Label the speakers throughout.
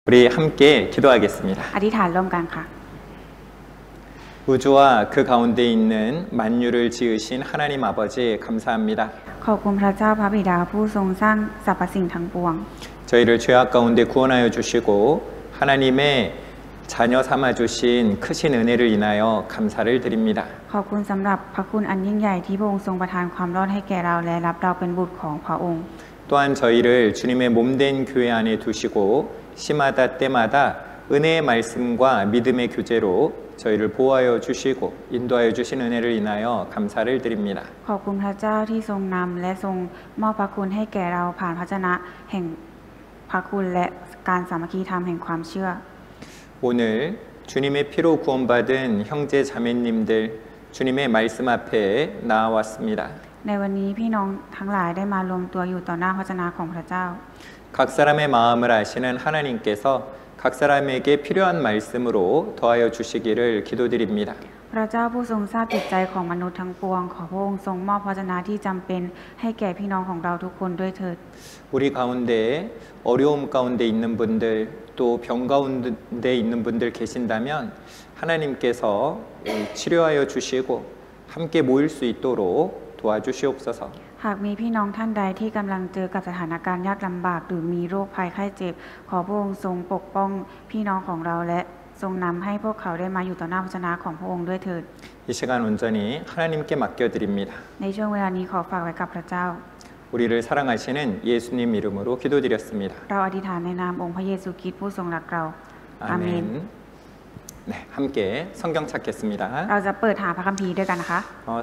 Speaker 1: 우리 함께 기도하겠습니다.
Speaker 2: อธิษฐานร่วมกันค่ะ
Speaker 1: 우주와 그 가운데 있는 만유를 지으신 하나님 아버지 감사합니다.
Speaker 2: ขอบคุณพระเจ้าพระบิดาผู้ทรงสร้างสรรพสิ่งทั้งปวง
Speaker 1: 저희를 죄악 가운데 구원하여 주시고 하나님의 자녀 삼아 주신 크신 은혜를 인하여 감사를 드립니다.
Speaker 2: ขอบคุณสำหรับพระคุณอันยิ่งใหญ่ที่พระองค์ทรงประทานความรอดให้แก่เราและรับเราเป็นบุตรของพระองค์
Speaker 1: 또한 저희를 주님의 몸된 교회 안에 두시고 시마다 때마다 은혜의 말씀과 믿음의 교제로 저희를 보호하여 주시고 인도하여 주신 은혜를 인하여 감사를 드립니다.
Speaker 2: ขอบคุณพระเจ้าที่ทรงนำและทรงมอบพระคุณให้แก่เราผ่านพระชนะแห่งพระคุณและการสามัคคีธรรมแห่งความเชื่อ
Speaker 1: 오늘 주님의 피로 구원받은 형제 자매님들 주님의 말씀 앞에 나왔습니다.
Speaker 2: ในวันนี้พี่น้องทั้งหลายได้มารวมตัวอยู่ต่อหน้าพระชนะของพระเจ้า
Speaker 1: 각 사람의 마음을 아시는 하나님께서 각 사람에게 필요한 말씀으로 더하여 주시기를 기도드립니다.
Speaker 2: พระเจ้าผู้ทรงทราบจิตใจของมนุษย์ทั้งปวงขอพระองค์ทรงมอบพระชนะที่จำเป็นให้แก่พี่น้องของเราทุกคนด้วยเถิด
Speaker 1: 우리 가운데 어려움 가운데 있는 분들 또 병 가운데 있는 분들 계신다면 하나님께서 치료하여 주시고 함께 모일 수 있도록 도와주시옵소서.
Speaker 2: หากมีพี่น้องท่านใดที่กำลังเจอกับสถานการณ์ยากลำบากหรือมีโรคภัยไข้เจ็บขอพระองค์ทรงปกป้องพี่น้องของเราและทรงนำให้พวกเขาได้มาอยู่ต่อหน้าพระชนะของพระองค์ด้วยเถิด
Speaker 1: 이 시간 온전히 하나님께 맡겨드립니다.
Speaker 2: ในช่วงเวลานี้ขอฝากไว้กับพระเจ้า
Speaker 1: 우리를 사랑하시는 예수님 이름으로 기도드렸습니다.
Speaker 2: เราอธิษฐานในนามองค์พระเยซูคริสต์ผู้ทรงรักเราอาเมน
Speaker 1: 네, 함께 성경 찾겠습니다.
Speaker 2: เราจะเปิดหาพระคัมภีร์ด้วยกันนะคะ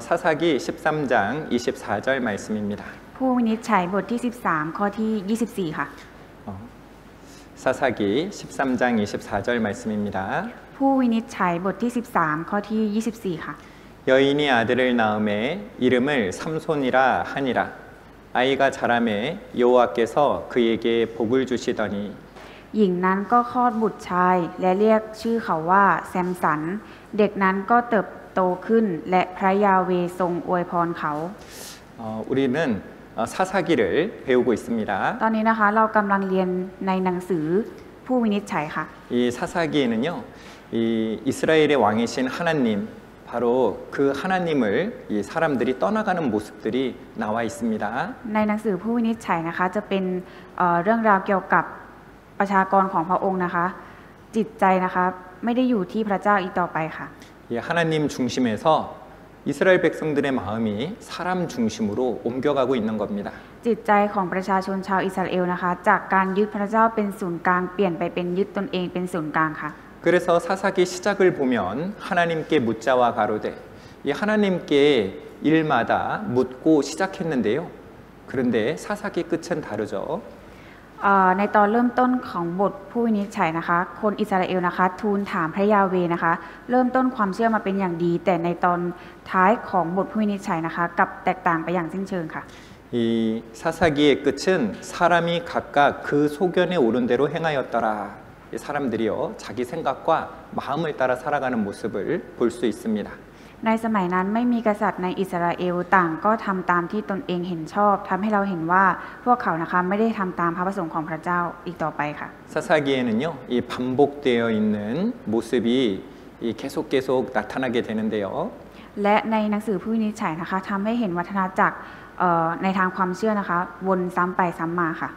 Speaker 1: 사사기 13장 24절 말씀입니다.
Speaker 2: ผู้วินิจฉัยบทที่13ข้อที่24ค่ะ
Speaker 1: 사사기 13장 24절 말씀입니다.
Speaker 2: ผู้วินิจฉัยบทที่13ข้อที่24ค่ะ
Speaker 1: 여인이 아들을 낳음에 이름을 삼손이라 하니라. 아이가 자라매 여호와께서 그에게 복을 주시더니
Speaker 2: หญิงนั้นก็คลอดบุตรชายและเรียกชื่อเขาว่าแซมสันเด็กนั้นก็เติบโตขึ้นและพระยาเวทรงอวยพรเขา
Speaker 1: 우리는 사사기를 배우고 있습니다.
Speaker 2: ตอนนี้นะคะเรากำลังเรียนในหนังสือผู้วินิจฉัยค่ะ
Speaker 1: 이 사사기에는요, 이 이스라엘의 왕이신 하나님, 바로 그 하나님을 이 사람들이 떠나가는 모습들이 나와 있습니다.
Speaker 2: ในหนังสือผู้วินิจฉัยนะคะจะเป็นเรื่องราวเกี่ยวกับประชากรของพระองค์นะคะจิตใจนะคะไม่ได้อยู่ที่พระเจ้าอีกต่อไปค่ะ
Speaker 1: 이 하나님 중심에서 이스라엘 백성들의 마음이 사람 중심으로 옮겨가고 있는 겁니다.
Speaker 2: จิตใจของประชาชนชาวอิสราเอลนะคะจากการยึดพระเจ้าเป็นศูนย์กลางเปลี่ยนไปเป็นยึดตนเองเป็นศูนย์กลางค่ะ
Speaker 1: 그래서 사사기 시작을 보면 하나님께 묻자와 가로되 이 하나님께 일마다 묻고 시작했는데요. 그런데 사사기 끝은 다르죠.
Speaker 2: ในตอนเริ่มต้นของบทผู้วินิจฉัยนะคะคนอิสราเอลนะคะทูลถามพระยาเวนะคะเริ่มต้นความเชื่อมาเป็นอย่างดีแต่ในตอนท้ายของบทผู้วินิจฉัยนะคะกลับแตกต่างไปอย่างสิ้นเชิงค่ะ
Speaker 1: 이 사사기의 끝은 사람이 각각 그 소견에 오른 대로 행하였더라. 이 사람들이요 자기 생각과 마음을 따라 살아가는 모습을 볼 수 있습니다.
Speaker 2: ในสมัยนั้นไม่มีกษัตริย์ในอิสราเอลต่างก็ทำตามที่ตนเองเห็นชอบทำให้เราเห็นว่าพวกเขานะคะไม่ได้ทำตามพระประสงค์ของพระเจ้าอีกต่อไปค่ะ
Speaker 1: 사사기에는요 이 반복되어 있는 모습이 계속 나타나게 되는데요.
Speaker 2: และในหนังสือผู้วินิจฉัยนะคะทำให้เห็นวัฒนจักรในทางความเชื่อนะคะวนซ้ำไปซ้ำมาค่ะ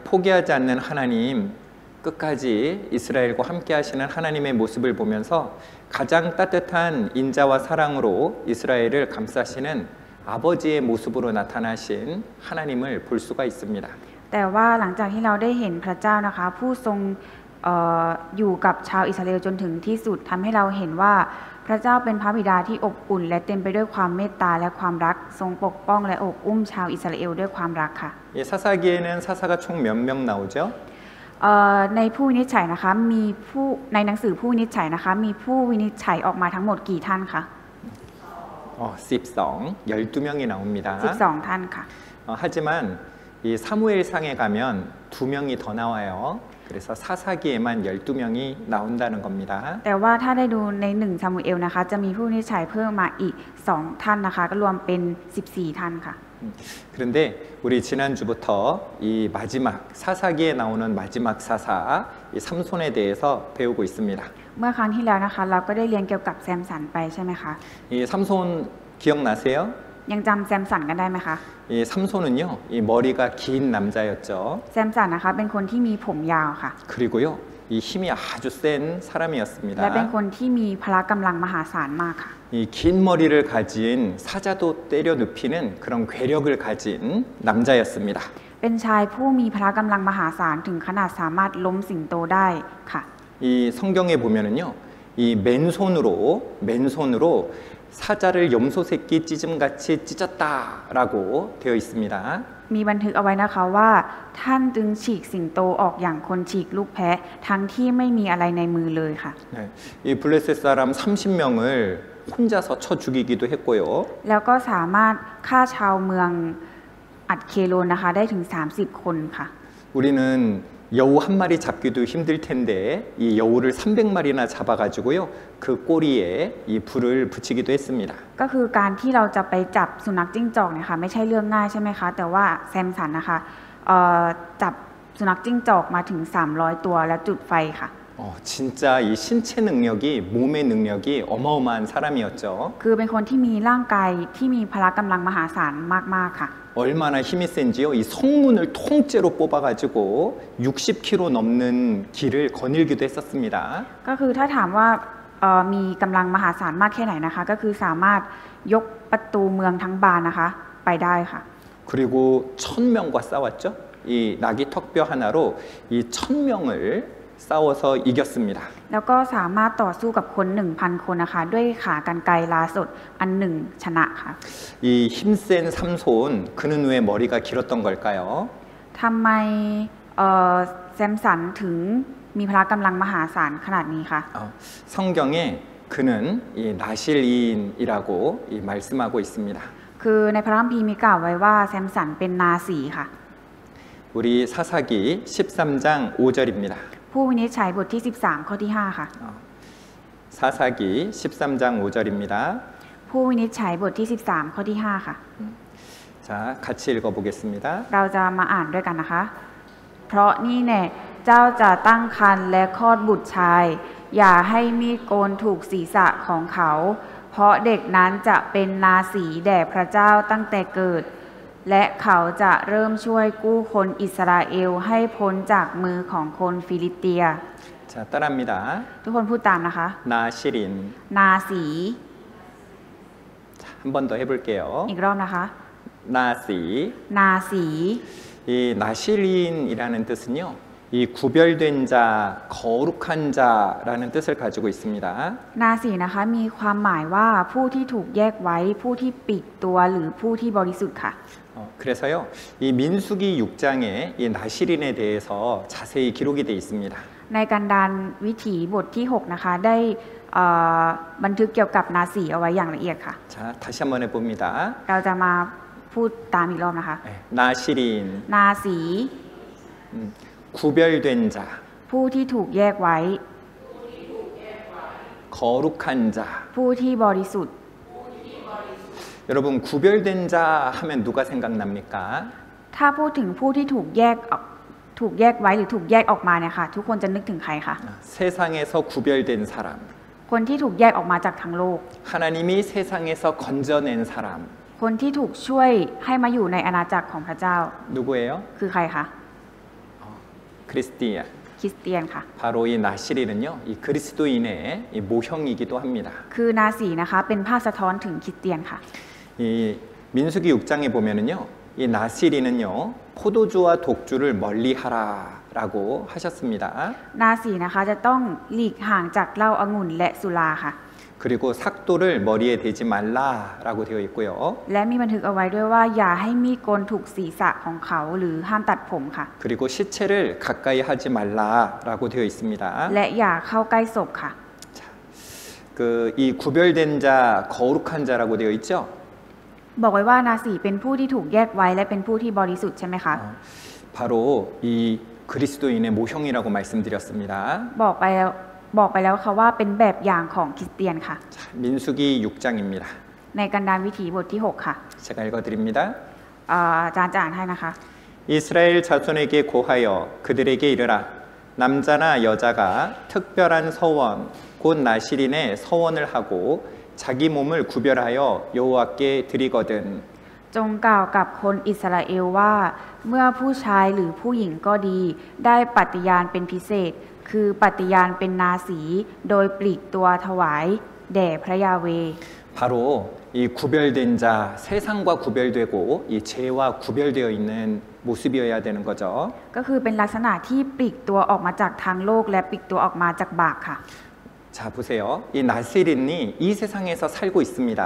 Speaker 1: 포기하지 않는 하나님 끝까지 이스라엘과 함께 하시는 하나님의 모습을 보면서 가장 따뜻한 인자와 사랑으로 이스라엘을 감싸시는 아버지의 모습으로 나타나신 하나님을 볼 수가 있습니다.
Speaker 2: แต่ว่าหลังจากที่เราได้เห็นพระเจ้านะคะผู้ทรงอยู่กับชาวอิสราเอลจนถึงที่สุดทำให้เราเห็นว่าพระเจ้าเป็นพระบิดาที่อบอุ่นและเต็มไปด้วยความเมตตาและความรักทรงปกป้องและอบอุ้มชาวอิสราเอลด้วยความรักค่ะ
Speaker 1: 사사기에는 사사가 총 몇 명 나오죠?
Speaker 2: ในผู้วินิจฉัยนะคะในหนังสือผู้วินิจฉัยนะคะมีผู้วินิจฉัยออกมาทั้งหมดกี่ท่านคะ
Speaker 1: 12명이 나옵니다.
Speaker 2: 12 ท่านค่ะ
Speaker 1: 하지만 이 사무엘상에 가면 2명이 더 나와요. 그래서 사사기에만 12명이 나온다는 겁니다.
Speaker 2: แต่ว่าถ้าได้ดูใน1ซามูเอลนะคะจะมีผู้วินิจฉัยเพิ่มมาอีก2ท่านนะคะก็รวมเป็น14ท่านค่ะ
Speaker 1: 그런데 우리 지난주부터 이 마지막 사사기에 나오는 마지막 사사 이 삼손에 대해서 배우고 있습니다.
Speaker 2: เมื่อครั้งที่แล้วนะคะเราก็ได้เรียนเกี่ยวกับแซมสันไปใช่ไหมคะ
Speaker 1: 이 삼손 기억나세요?
Speaker 2: ยังจำแซมสันกันได้ไหมคะ
Speaker 1: 이 삼손은요, 이 머리가 긴 남자였죠.
Speaker 2: แซมสันนะคะเป็นคนที่มีผมยาวค่ะ
Speaker 1: 그리고요, 이 힘이 아주 센
Speaker 2: และเป็น
Speaker 1: 사람이었습니다.
Speaker 2: คนที่มีพละกำลังมหาศาลมากค่ะ
Speaker 1: 이 긴 머리를 가진 사자도 때려 눕히는 그런 괴력을 가진 남자였습니다.
Speaker 2: เป็นชายผู้มีพละกำลังมหาศาลถึงขนาดสามารถล้มสิงโตได้ค่ะ
Speaker 1: 이 성경에 보면은요, 이 맨손으로 사자를 염소 새끼 찢음같이 찢었다라고 되어 있습니다.
Speaker 2: มีบันทึกเอาไว้นะคะว่าท่านจึงฉีกสิงโตออกอย่างคนฉีกลูกแพะทั้งที่ไม่มีอะไรในมือเลยค่ะ
Speaker 1: 네, 이 블레셋 사람 30명을 혼자서 쳐 죽이기도 했고요.
Speaker 2: แล้วก็สามารถฆ่าชาวเมืองอัดเคโลนนะคะได้ถึง30 คนค่ะ
Speaker 1: 우리는 여우 한 마리 잡기도 힘들 텐데 이 여우를 300마리나 잡아가지고요 그 꼬리에 이 불을 붙이기도 했습니다.
Speaker 2: ก็คือการที่เราจะไปจับสุนัขจิ้งจอกเนี่ยค่ะไม่ใช่เรื่องง่ายใช่ไหมคะแต่ว่าแซมสันนะคะจับสุนัขจิ้งจอกมาถึง300ตัวแล้วจุดไฟค่ะ
Speaker 1: 진짜 이 신체 능력이 몸의 능력이 어마어마한 사람이었죠.
Speaker 2: คือเป็นคนที่มีร่างกายที่มีพละกำลังมหาศาลมากๆค่ะ
Speaker 1: 얼마나 힘이 센지요. 이 성문을 통째로 뽑아가지고 60km 넘는 길을 거닐기도 했었습니다.
Speaker 2: ก็คือถ้าถามว่ามีกำลังมหาศาลมากแค่ไหนนะคะก็คือสามารถยกประตูเมืองทั้งบานนะคะไปได้ค่ะ
Speaker 1: 그리고 1000명과 싸웠죠. 이 나귀 턱뼈 하나로 이 1000명을 싸워서 이겼습니다.
Speaker 2: แล้วก็สามารถต่อสู้กับคน 1,000 คนนะคะด้วยขากรรไกรลาสดอันหนึ่งชนะค่ะ
Speaker 1: 이 힘센 삼손 그는 왜 머리가 길었던 걸까요?
Speaker 2: ทำไมแซมสันถึงมีพละกำลังมหาศาลขนาดนี้คะ
Speaker 1: 성경에 그는 이 나실인이라고 이 말씀하고 있습니다.
Speaker 2: คือในพระคัมภีร์มีกล่าวไว้ว่าแซมสันเป็นนาสีค่ะ
Speaker 1: 우리 사사기 13장 5절입니다.
Speaker 2: ผู้วินิจฉัยบทที่13ข้อที่5ค่ะ
Speaker 1: 사사기 13장 5절입니다.
Speaker 2: ผู้วินิจฉัยบทที่13ข้อที่5ค่ะ
Speaker 1: 자, 같이 읽어보겠습니다.
Speaker 2: เราจะมาอ่านด้วยกันนะคะ เพราะนี่แน่เจ้าจะตั้งครรภ์และคลอดบุตรชาย อย่าให้มีดโกนถูกศีรษะของเขา เพราะเด็กนั้นจะเป็นนาสีแด่พระเจ้าตั้งแต่เกิด และเขาจะเริ่มช่วยกู้คนอิสราเอลให้พ้นจากมือของคนฟิลิสเตีย
Speaker 1: 자, 따라합니다.
Speaker 2: ทุกคนพูดตามนะคะ
Speaker 1: 나실인.
Speaker 2: นาสี
Speaker 1: 한 번 더 해볼게요.
Speaker 2: อีกรอบนะคะ
Speaker 1: 나시.
Speaker 2: นาสี
Speaker 1: 이 나실인이라는 뜻은요. 이 구별된 자, 거룩한 자라는 뜻을 가지고 있습니다.
Speaker 2: นาสีนะคะมีความหมายว่าผู้ที่ถูกแยกไว้ผู้ที่ปิดตัวหรือผู้ที่บริสุทธิ์ค่ะ
Speaker 1: 그래서요. 이 민수기 6장에 이 나실인에 대해서 자세히 기록이 되어 있습니다.
Speaker 2: ในกันดารวิถีบทที่6นะคะได้บันทึกเกี่ยวกับนาสีเอาไว้อย่างละเอียดค่ะ
Speaker 1: 자, 다시 한번 해봅니다.
Speaker 2: เราจะมาพูดตามอีกรอบนะคะ
Speaker 1: 나실인.
Speaker 2: นาสี
Speaker 1: 구별된 자.
Speaker 2: ผู้ที่ถูกแยกไว้
Speaker 1: 거룩한 자.
Speaker 2: ผู้ที่บริสุทธิ์
Speaker 1: 여러분 구별된 자 하면 누가 생각납니까?
Speaker 2: ถ้าพูดถึงผู้ที่ถูกแยกไว้หรือถูกแยกออกมาเนี่ยค่ะทุกคนจะนึกถึงใครคะ
Speaker 1: 세상에서 구별된 사람.
Speaker 2: คนที่ถูกแยกออกมาจากทั้งโลก
Speaker 1: 하나님이 세상에서 건져낸 사람.
Speaker 2: คนที่ถูกช่วยให้มาอยู่ในอาณาจักรของพระเจ้า
Speaker 1: 누구예요?
Speaker 2: คือใครคะ
Speaker 1: 크리스티안.
Speaker 2: คริสเตียนค่ะ
Speaker 1: 바로 이 나실인은요, 이 그리스도인의 이 모형이기도 합니다.
Speaker 2: คือนาสีนะคะเป็นภาพสะท้อนถึงคริสเตียนค่ะ
Speaker 1: 이 민수기 6장에 보면은요, 이 나실인은요, 포도주와 독주를 멀리하라라고 하셨습니다.
Speaker 2: นาสีนะคะจะต้องหลีกห่างจากเหล้าองุ่นและสุราค่ะ
Speaker 1: 그리고 삭도를 머리에 대지 말라라고 되어 있고요.
Speaker 2: และมีบันทึกเอาไว้ด้วยว่าอย่าให้มีดโกนถูกศีรษะของเขาหรือห้ามตัดผมค่ะ
Speaker 1: 그리고 시체를 가까이 하지 말라라고 되어 있습니다.
Speaker 2: และอย่าเข้าใกล้ศพค่ะ
Speaker 1: 그 이 구별된 자, 거룩한 자라고 되어 있죠.
Speaker 2: บอกไว้ว่านาสีเป็นผู้ที่ถูกแยกไว้และเป็นผู้ที่บริสุทธิ์ใช่ไหมคะ
Speaker 1: 바로 이 그리스도인의 모형이라고 말씀드렸습니다.
Speaker 2: บอกไปแล้วค่ะว่าเป็นแบบอย่างของคริสเตียนค่ะ
Speaker 1: 자, 민수기 6장입니다.
Speaker 2: ในกันดารวิถีบทที่6ค่ะ
Speaker 1: 제가 읽어드립니다.
Speaker 2: อาจารย์จะอ่านให้นะคะ
Speaker 1: 이스라엘 자손에게 고하여 그들에게 이르라 남자나 여자가 특별한 서원 곧 나실인의 서원을 하고 자기 몸을 구별하여 여호와께 드리거든
Speaker 2: จงกล่าวกับคนอิสราเอลว่าเมื่อผู้ชายหรือผู้หญิงก็ดีได้ปฏิญาณเป็นพิเศษคือปฏิญาณเป็นนาสีโดยปลีกตัวถวายแด่พระยาเว
Speaker 1: 바로 이 구별된 자 세상과 구별되고 이 죄와 구별되어 있는 모습이어야 되는 거죠.
Speaker 2: ก็คือเป็นลักษณะที่ปลีกตัวออกมาจากทางโลกและปลีกตัวออกมาจากบาปค่ะ
Speaker 1: 자 보세요. 이 나시린이 이 세상에서 살고 있습니다.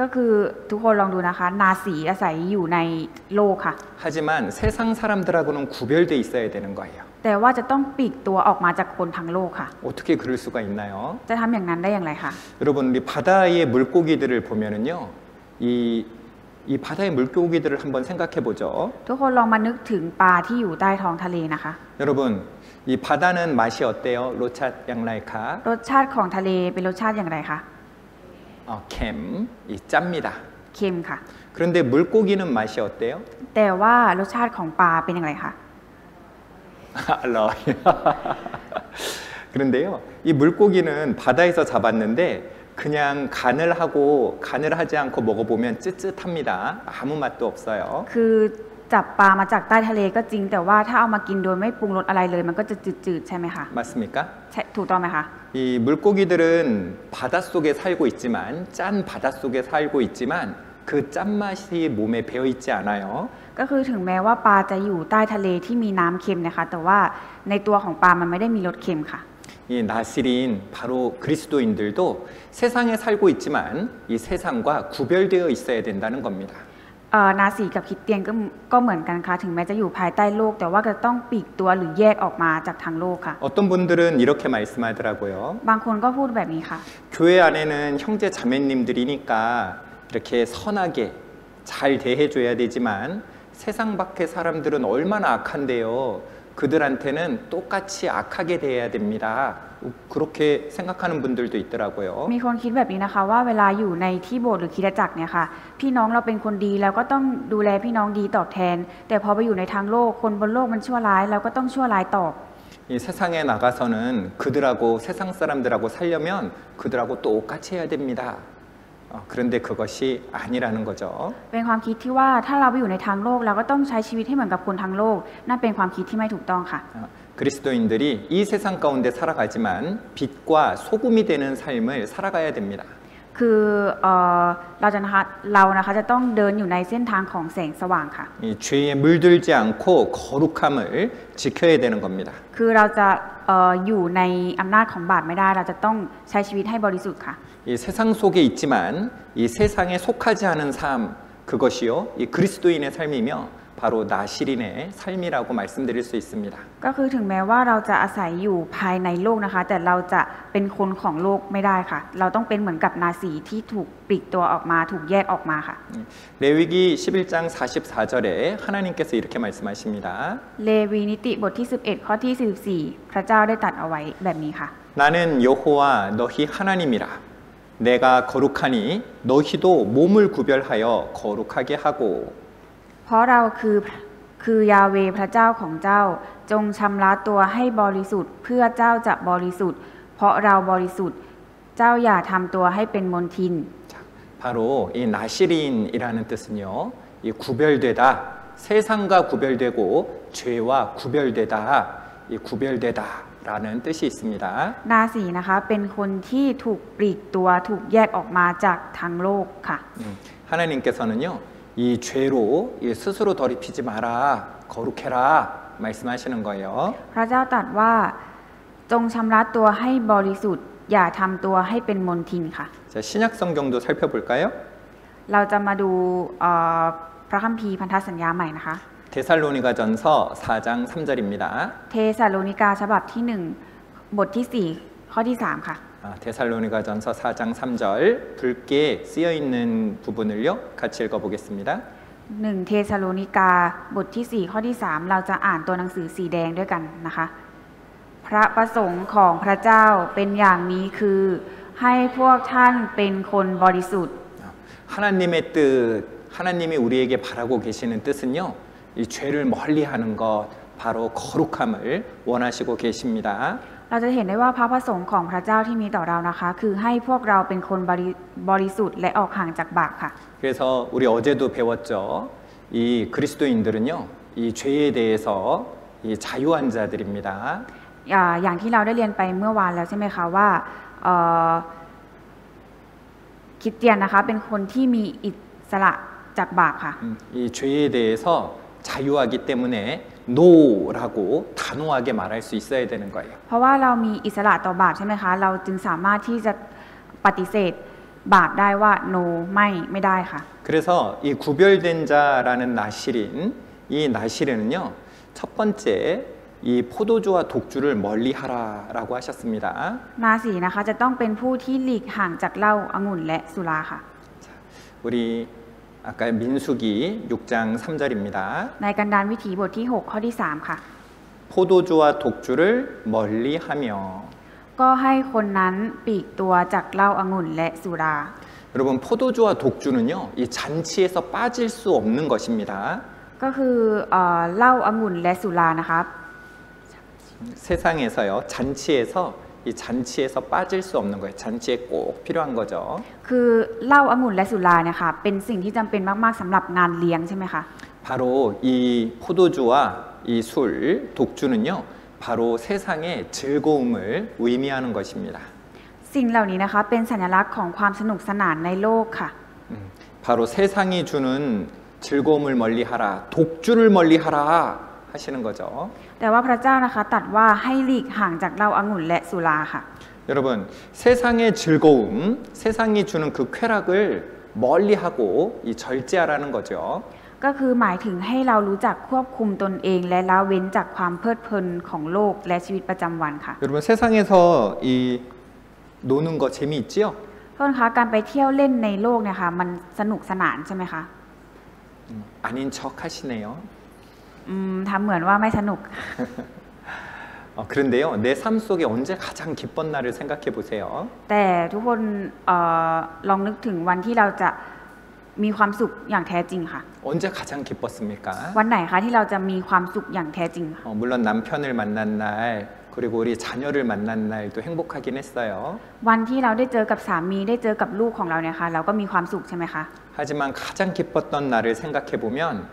Speaker 2: ก็คือทุกคนลองดูนะคะนาสีอาศัยอยู่ในโลกค่ะ
Speaker 1: 하지만 세상 사람들하고는 구별돼 있어야 되는 거예요.
Speaker 2: แต่ว่าจะต้องปลีกตัวออกมาจากคนทั้งโลกค่ะ
Speaker 1: 어떻게 그럴 수가 있나요?
Speaker 2: จะทำอย่างนั้นได้อย่างไรคะ
Speaker 1: 여러분 우리 바다의 물고기들을 보면은요, 이 바다의 물고기들을 한번 생각해 보죠.
Speaker 2: ทุกคนลองมานึกถึงปลาที่อยู่ใต้ท้องทะเลนะคะ
Speaker 1: 여러분 이 바다는 맛이 어때요? 로차 양라이카
Speaker 2: รสชาติของทะเลเป็นรสชาติอย่างไรคะ
Speaker 1: 캠, 이 짭니다.
Speaker 2: เค็มค่ะ
Speaker 1: 그런데 물고기는 맛이 어때요?
Speaker 2: แต่ว่ารสชาติของปลาเป็นอย่างไรคะ
Speaker 1: 알로이. 그런데요, 이 물고기는 바다에서 잡았는데 그냥 간을 하지 않고 먹어보면 쯧쯧합니다. 아무 맛도 없어요.
Speaker 2: คือจับปลามาจากใต้ทะเลก็จริงแต่ว่าถ้าเอามากินโดยไม่ปรุงรสอะไรเลยมันก็จะจืดๆใช่ไหมคะ
Speaker 1: 맞습니까?
Speaker 2: ใช่ถูกต้องไหมคะ
Speaker 1: 이 물고기들은 바닷속에 살고 있지만 짠 바닷속에 살고 있지만 그 짠맛이 몸에 배어 있지 않아요.
Speaker 2: ก็คือถึงแม้ว่าปลาจะอยู่ใต้ทะเลที่มีน้ำเค็มนะคะแต่ว่าในตัวของปลามันไม่ได้มีรสเค็มค่ะ
Speaker 1: 이 나실인 바로 그리스도인들도 세상에 살고 있지만 이 세상과 구별되어 있어야 된다는 겁니다.
Speaker 2: นาสีกับคริสเตียนก็เหมือนกันค่ะถึงแม้จะอยู่ภายใต้โลกแต่ว่าก็ต้องปลีกตัวหรือแยกออกมาจากทางโลกค่ะ
Speaker 1: 어떤 분들은 이렇게 말씀하더라고요.
Speaker 2: บางคนก็พูดแบบนี้ค่ะ
Speaker 1: 교회 안에는 형제 자매님들이니까 이렇게 선하게 잘 대해줘야 되지만 세상 밖의 사람들은 얼마나 악한데요. 그들한테는 똑같이 악하게 대해야 됩니다. 그렇게 생각하는 분들도 있더라고요.
Speaker 2: มีคนคิดแบบนี้นะคะว่าเวลาอยู่ในที่โบสถ์หรือคริสตจักรเนี่ยค่ะพี่น้องเราเป็นคนดีแล้วก็ต้องดูแลพี่น้องดีตอบแทนแต่พอไปอยู่ในทางโลกคนบนโลกมันชั่วร้ายเราก็ต้องชั่วร้ายตอบ
Speaker 1: 이 세상에 나가서는 그들하고 세상 사람들하고 살려면 그들하고 똑같이 해야 됩니다. 그런데 그것이 아니라는 거죠.
Speaker 2: เป็นความคิดที่ว่าถ้าเราไปอยู่ในทางโลกเราก็ต้องใช้ชีวิตให้เหมือนกับคนทางโลกนั่นเป็นความคิดที่ไม่ถูกต้องค่ะ
Speaker 1: 그리스도인들이 이 세상 가운데 살아가지만 빛과 소금이 되는 삶을 살아가야 됩니다.
Speaker 2: คือเรานะคะจะต้องเดินอยู่ในเส้นทางของแสงสว่างค่ะ
Speaker 1: 이 죄에 물들지 않고 거룩함을 지켜야 되는 겁니다.
Speaker 2: คือเราจะอยู่ในอำนาจของบาปไม่ได้เราจะต้องใช้ชีวิตให้บริสุทธิ์ค่ะ
Speaker 1: 이 세상 속에 있지만 이 세상에 속하지 않은 삶 그것이요 이 그리스도인의 삶이며 바로 나실인의 삶이라고 말씀드릴 수 있습니다.
Speaker 2: ก็คือถึงแม้ว่าเราจะอาศัยอยู่ภายในโลกนะคะแต่เราจะเป็นคนของโลกไม่ได้ค่ะเราต้องเป็นเหมือนกับนาสีที่ถูกปลีกตัวออกมาถูกแยกออกมาค่ะ
Speaker 1: 레위기 11장 44절에 하나님께서 이렇게 말씀하십니다.
Speaker 2: เลวีนิติบทที่11ข้อที่44พระเจ้าได้ตรัสเอาไว้แบบนี้ค่ะ
Speaker 1: 나는 여호와 너희 하나님이라 내가 거룩하니 너희도 몸을 구별하여 거룩하게 하고
Speaker 2: เพราะเราคือยาเวพระเจ้าของเจ้าจงชำระตัวให้บริสุทธิ์เพื่อเจ้าจะบริสุทธิ์เพราะเราบริสุทธิ์เจ้าอย่าทำตัวให้เป็นมลทิน
Speaker 1: 바로 이 나실인이라는 뜻은요 이 구별되다 세상과 구별되고 죄와 구별되다 이 구별되다라는 뜻이 있습니다.
Speaker 2: นาสีนะคะเป็นคนที่ถูกปลีกตัวถูกแยกออกมาจากทางโลกค่ะ
Speaker 1: 하나님께서는요 이 죄로 스스로 더럽히지 마라 거룩해라 말씀하시는 거예요.
Speaker 2: พระเจ้าตรัสว่าจงชำระตัวให้บริสุทธิ์อย่าทำตัวให้เป็นมลทินค่ะ
Speaker 1: 자, 신약 성경도 살펴볼까요?
Speaker 2: เราจะมาดูพระคัมภีร์พันธสัญญาใหม่นะคะ
Speaker 1: 데살로니가전서 4장 3절입니다.
Speaker 2: เทสาโลนิกาฉบับที่1บทที่4ข้อที่3ค่ะ
Speaker 1: 데살로니가전서 4장 3절 붉게 쓰여 있는 부분을요 같이 읽어보겠습니다.
Speaker 2: 1เทสาโลนิกาบทที่4ข้อที่3เราจะอ่านตัวหนังสือสีแดงด้วยกันนะคะพระประสงค์ของพระเจ้าเป็นอย่างนี้คือให้พวกท่านเป็นคนบริสุทธิ์
Speaker 1: 하나님의 뜻 하나님이 우리에게 바라고 계시는 뜻은요, 이 죄를 멀리하는 것, 바로 거룩함을 원하시고 계십니다.
Speaker 2: เราจะเห็นได้ว่าพระประสงค์ของพระเจ้าที่มีต่อเรานะคะคือให้พวกเราเป็นคนบริสุทธิ์และออกห่างจากบาปค่ะ
Speaker 1: 그래서 우리 어제도 배웠죠. 이 그리스도인들은요, 이 죄에 대해서 이 자유한 자들입니다.
Speaker 2: อย่างที่เราได้เรียนไปเมื่อวานแล้วใช่ไหมคะว่าคริสเตียนนะคะเป็นคนที่มีอิสระจากบาปค่ะ
Speaker 1: 이 죄에 대해서 자유하기 때문에 no라고 단호하게 말할 수 있어야 되는 거예요.
Speaker 2: เพราะว่าเรามีอิสระต่อบาปใช่ไหมคะเราจึงสามารถที่จะปฏิเสธบาปได้ว่า no ไม่ได้ค่ะ
Speaker 1: 그래서 이 구별된 자라는 나실인 이 나실에는요, 첫 번째 이 포도주와 독주를 멀리하라라고 하셨습니다.
Speaker 2: นาสีนะคะจะต้องเป็นผู้ที่หลีกห่างจากเหล้าองุ่นและสุราค่ะ
Speaker 1: 우리 아까 민수기 6장 3절입니다.
Speaker 2: ในกันดารวิถีบทที่6ข้อที่3ค่ะ
Speaker 1: 포도주와 독주를 멀리하며
Speaker 2: ก็ให้คนนั้นปีกตัวจากเหล้าองุ่นและสุรา
Speaker 1: 여러분 포도주와 독주는요, 이 잔치에서 빠질 수 없는 것입니다.
Speaker 2: ก็คือเหล้าองุ่นและสุรานะคะ
Speaker 1: 세상에서요, 잔치에서 이 잔치에서 빠질 수 없는 거예요. 잔치에 꼭 필요한 거죠.
Speaker 2: คือเหล้าองุ่นและสุราเนี่ยค่ะเป็นสิ่งที่จำเป็นมากๆสำหรับงานเลี้ยงใช่ไหมคะ
Speaker 1: 바로 이 포도주와 이 술, 독주는요, 바로 세상의 즐거움을 의미하는 것입니다.
Speaker 2: สิ่งเหล่านี้นะคะเป็นสัญลักษณ์ของความสนุกสนานในโลกค่ะ
Speaker 1: 바로 세상이 주는 즐거움을 멀리하라, 독주를 멀리하라 하시는 거죠.
Speaker 2: แต่ว่าพระเจ้านะคะตรัสว่าให้หลีกห่างจากเหล้าองุ่นและสุราค่ะ
Speaker 1: 여러분, 세상의 즐거움, 세상이 주는 그 쾌락을 멀리하고 이 절제하라는 거죠.
Speaker 2: ก็คือหมายถึงให้เรารู้จักควบคุมตนเองและละเว้นจากความเพลิดเพลินของโลกและชีวิตประจำวันค่ะ
Speaker 1: 여러분, 세상에서 이 노는 거 재미있지요?
Speaker 2: โทษนะคะการไปเที่ยวเล่นในโลกเนี่ยค่ะมันสนุกสนานใช่ไหมคะ
Speaker 1: 아닌 척 하시네요.
Speaker 2: ทำเหมือนว่าไม่สนุก
Speaker 1: 그런데요, 내 삶 속에 언제 가장 기쁜 날을 생각해 보세요.
Speaker 2: แต่ทุกคนลองนึกถึงวันที่เราจะมีความสุขอย่างแท้จริงค่ะ
Speaker 1: 언제 가장 기뻤습니까?
Speaker 2: วันไหนคะที่เราจะมีความสุขอย่างแท้จริงค่ะ
Speaker 1: 물론 남편을 만난 날, 그리고 우리 자녀를 만난 날도 행복하긴 했어요.
Speaker 2: วันที่เราได้เจอกับสามีได้เจอกับลูกของเราเนี่ยค่ะเราก็มีความสุขใช่ไหมคะ
Speaker 1: 하지만 가장 기뻤던 날을 생각해 보면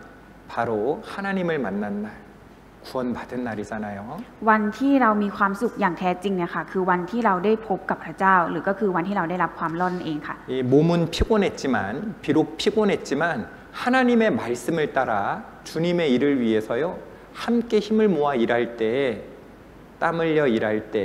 Speaker 1: 바로 하나님을 만난 날, 구원받은 날이잖아요.
Speaker 2: วันที่เรามีความสุขอย่างแท้จริงเนี่ยค่ะคือวันที่เราได้พบกับพระเจ้าหรือก็คือวันที่เราได้รับความรอดนั่นเองค่ะ
Speaker 1: 이 몸은 피곤했지만, 비록 피곤했지만 하나님의 말씀을 따라 주님의 일을 위해서요, 함께 힘을 모아 일할 때, 땀 흘려 일할 때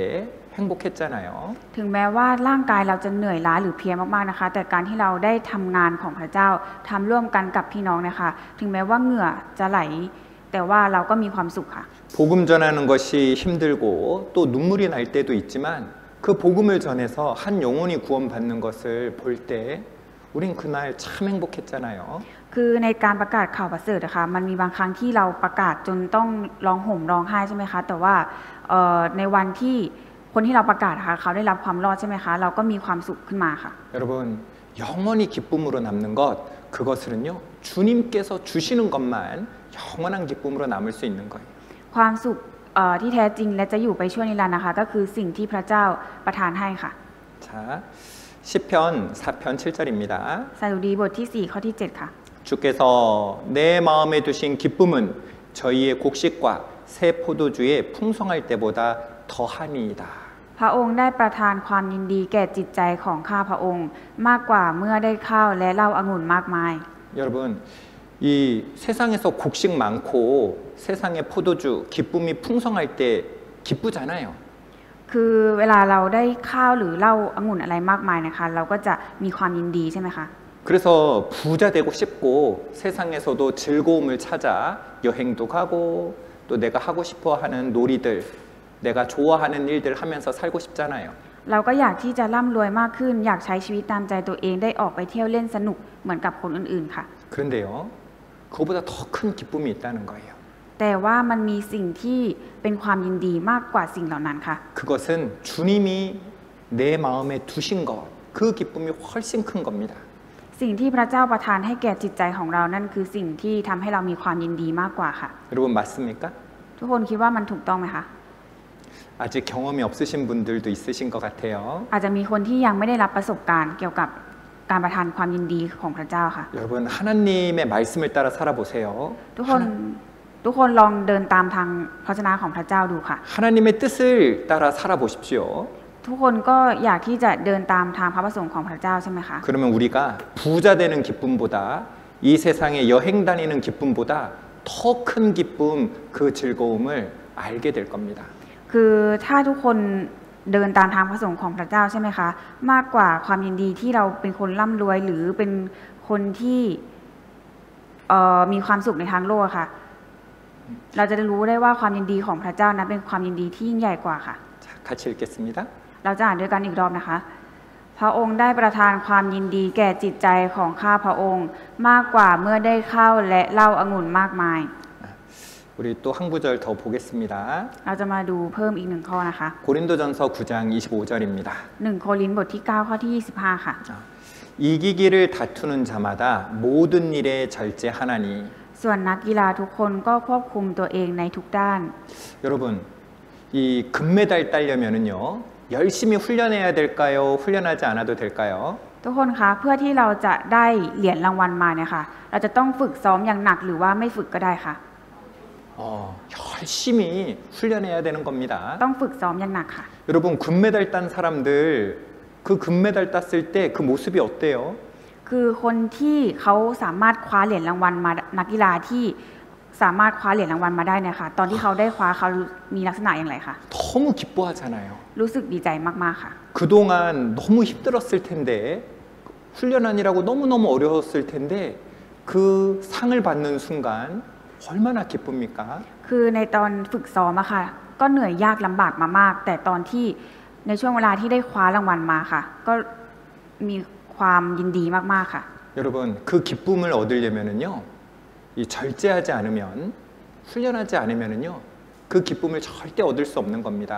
Speaker 1: 행복했잖아요.
Speaker 2: ถึงแม้ว่าร่างกายเราจะเหนื่อยล้าหรือเพลียมากๆนะคะแต่การที่เราได้ทำงานของพระเจ้าทำร่วมกันกับพี่น้องนะคะถึงแม้ว่าเหงื่อจะไหลแต่ว่าเราก็มีความสุขค่ะ
Speaker 1: 복음 전하는 것이 힘들고 또 눈물이 날 때도 있지만 그 복음을 전해서 한 영혼이 구원받는 것을 볼 때 우린 그날 참 행복했잖아요.
Speaker 2: คือในการประกาศข่าวประเสริฐนะคะมันมีบางครั้งที่เราประกาศจนต้องร้องห่มร้องไห้ใช่ไหมคะแต่ว่าในวันที่คนที่เราประกาศค่ะเขาได้รับความรอดใช่ไหมคะเราก็มีความสุขขึ้นมาค่ะ
Speaker 1: 여러분 영원히 기쁨으로 남는 것 그것은요 주님께서 주시는 것만 영원한 기쁨으로 남을 수 있는 거예요.
Speaker 2: ความสุขที่แท้จริงและจะอยู่ไปชั่วนิรันดร์นะคะก็คือสิ่งที่พระเจ้าประทานให้ค่ะ
Speaker 1: 자, 시편 4편 7절입니다.
Speaker 2: สดุดีบทที่4ข้อที่7ค่ะ
Speaker 1: 주께서 내 마음에 두신 기쁨은 저희의 곡식과 새 포도주의 풍성할 때보다 더하니이다.
Speaker 2: พระองค์ได้ประทานความยินดีแก่จิตใจของข้าพระองค์มากกว่าเมื่อได้ข้าวและเหล้าองุ่นมากมาย
Speaker 1: 여러분 이 세상에서 곡식 많고 세상의 포도주 기쁨이 풍성할 때 기쁘잖아요.
Speaker 2: คือเวลาเราได้ข้าวหรือเหล้าองุ่นอะไรมากมายนะคะเราก็จะมีความยินดีใช่ไหมคะ
Speaker 1: 그래서 부자 되고 싶고 세상에서도 즐거움을 찾아 여행도 가고 또 내가 하고 싶어 하는 놀이들 내가 좋아하는 일들 하면서 살고 싶잖아요.
Speaker 2: เราก็อยากที่จะร่ำรวยมากขึ้นอยากใช้ชีวิตตามใจตัวเองได้ออกไปเที่ยวเล่นสนุกเหมือนกับคนอื่นๆค่ะ
Speaker 1: 그런데요. 그거보다 더 큰 기쁨이 있다는 거예요.
Speaker 2: แต่ว่ามันมีสิ่งที่เป็นความยินดีมากกว่าสิ่งเหล่านั้นค่ะ
Speaker 1: 그것은 주님이 내 마음에 두신 것, 그 기쁨이 훨씬 큰 겁니다.
Speaker 2: สิ่งที่พระเจ้าประทานให้แก่จิตใจของเรานั่นคือสิ่งที่ทำให้เรามีความยินดีมากกว่าค่ะ
Speaker 1: 여러분 맞습니까?
Speaker 2: ทุกคนคิดว่ามันถูกต้องไหมคะ
Speaker 1: 아직 경험이 없으신 분들도 있으신 것 같아요.
Speaker 2: อาจจะมีคนที่ยังไม่ได้รับประสบการณ์เกี่ยวกับการประทานความยินดีของพระเจ้าค่ะ
Speaker 1: 여러분 하나님의 말씀을 따라 살아보세요.
Speaker 2: ทุกคนลองเดินตามทางพระวจนะของพระเจ้าดูค่ะ
Speaker 1: 하나님의 뜻을 따라 살아보십시오.
Speaker 2: ทุกคนก็อยากที่จะเดินตามทางพระประสงค์ของพระเจ้าใช่ไหมคะ
Speaker 1: 그러면 우리가 부자 되는 기쁨보다 이 세상에 여행 다니는 기쁨보다 더 큰 기쁨 그 즐거움을 알게 될 겁니다.
Speaker 2: คือถ้าทุกคนเดินตามทางพระประสงค์ของพระเจ้าใช่ไหมคะมากกว่าความยินดีที่เราเป็นคนร่ำรวยหรือเป็นคนที่มีความสุขในทางโลกค่ะเราจะได้รู้ได้ว่าความยินดีของพระเจ้านั้นเป็นความยินดีที่ยิ่งใหญ่กว่าค่ะ
Speaker 1: 자, 같이 읽겠습니다.
Speaker 2: เราจะอ่านด้วยกันอีกรอบนะคะ พระองค์ได้ประทานความยินดีแก่จิตใจของข้าพระองค์มากกว่าเมื่อได้ข้าวและเหล้าองุ่นมากมาย
Speaker 1: 우리 또 한 구절 더 보겠습니다.
Speaker 2: เราจะมาดูเพิ่มอีกหนึ่งข้อนะคะ
Speaker 1: 고린도전서 9장 25절입니다.
Speaker 2: 1 โครินธ์บทที่ 9 ข้อที่ 25 ค่ะ
Speaker 1: 이기기를 다투는 자마다 모든 일에 절제하나니
Speaker 2: ส่วนนักกีฬาทุกคนก็ควบคุมตัวเองในทุกด้าน
Speaker 1: 여러분 이 금메달 따려면은요 열심히 훈련해야 될까요? 훈련하지 않아도 될까요?
Speaker 2: ทุกคนคะเพื่อที่เราจะได้เหรียญรางวัลมาเนี่ยค่ะเราจะต้องฝึกซ้อมอย่างหนักหรือว่าไม่ฝึกก็ได้ค่ะ
Speaker 1: 열심히 훈련해야 되는 겁니다.
Speaker 2: ต้องฝึกซ้อมอย่างหนักค่ะ
Speaker 1: 여러분 금메달 딴 사람들 그 금메달 땄을 때 그 모습이 어때요?
Speaker 2: คือคนที่เขาสามารถคว้าเหรียญรางวัลมานักกีฬาที่สามารถคว้าเหรียญรางวัลมาได้เนี่ยค่ะตอนที่เขาได้คว้าเขามีลักษณะอย่างไรคะ
Speaker 1: 너무 기뻐하잖아요.
Speaker 2: รู้สึกดีใจมากๆค่ะ
Speaker 1: 그동안 너무 힘들었을 텐데 훈련하느라고 너무너무 어려웠을 텐데 그 상을 받는 순간 얼마나 기쁩니까?
Speaker 2: คือในตอนฝึกซ้อมอะค่ะก็เหนื่อยยากลำบากมามาก แต่ตอนที่ในช่วงเวลาที่ได้คว้ารางวัลมาค่ะก็มีความยินดีมากๆค่ะ
Speaker 1: 여러분 그 기쁨을 얻으려면은요 이 절제하지 않으면 훈련하지 않으면은요 그 기쁨을 절대 얻을 수 없는 겁니다.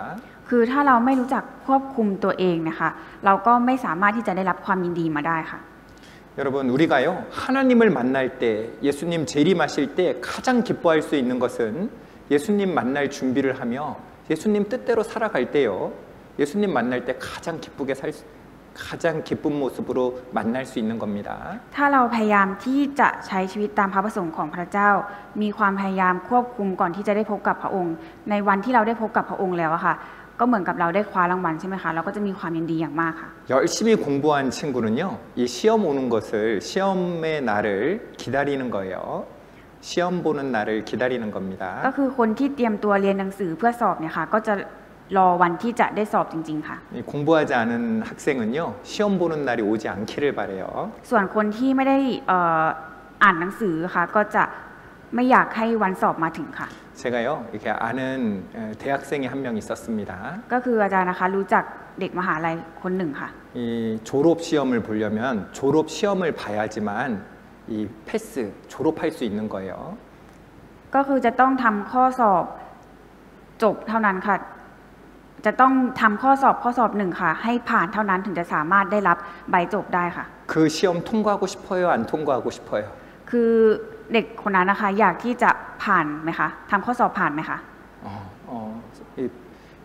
Speaker 2: คือถ้าเราไม่รู้จักควบคุมตัวเองนะคะเราก็ไม่สามารถที่จะได้รับความยินดีมาได้ค่ะ
Speaker 1: 여러분 우리가요 하나님을 만날 때 예수님 재림하실 때 가장 기뻐할 수 있는 것은 예수님 만날 준비를 하며 예수님 뜻대로 살아갈 때요 예수님 만날 때 가장 기쁜 모습으로 만날 수 있는 겁니다.
Speaker 2: ถ้าเราพยายามที่จะใช้ชีวิตตามพระประสงค์ของพระเจ้ามีความพยายามควบคุมก่อนที่จะได้พบกับพระองค์ในวันที่เราได้พบกับพระองค์แล้วอะค่ะก็เหมือนกับเราได้คว้ารางวัลใช่ไหมคะเราก็จะมีความยินดีอย่างมากค่ะ
Speaker 1: 열심히 공부한 친구는요 이 시험 오는 것을 시험의 날을 기다리는 거예요. 시험 보는 날을 기다리는 겁니다.
Speaker 2: ก็คือคนที่เตรียมตัวเรียนหนังสือเพื่อสอบเนี่ยค่ะก็จะรอวันที่จะได้สอบจริงๆค่ะ
Speaker 1: 공부하지 않은 학생은요 시험 보는 날이 오지 않기를 바래요.
Speaker 2: ส่วนคนที่ไม่ได้อ่านหนังสือค่ะก็จะไม่อยากให้วันสอบมาถึงค่ะ
Speaker 1: 제가요 이렇게 아는 대학생이 한 명 있었습니다.
Speaker 2: ก็คืออาจารย์นะคะรู้จักเด็กมหาลัยคนหนึ่งค่ะ
Speaker 1: 이 졸업 시험을 보려면 졸업 시험을 봐야지만 이 패스 졸업할 수 있는 거예요.
Speaker 2: ก็คือจะต้องทำข้อสอบจบเท่านั้นค่ะจะต้องทำข้อสอบหนึ่งค่ะให้ผ่านเท่านั้นถึงจะสามารถได้รับใบจบได้ค่ะ
Speaker 1: 그 시험 통과하고 싶어요? 안 통과하고 싶어요?
Speaker 2: คือเด็กคนนั้นนะคะอยากที่จะผ่านไหมคะทำข้อสอบผ่านไหมคะ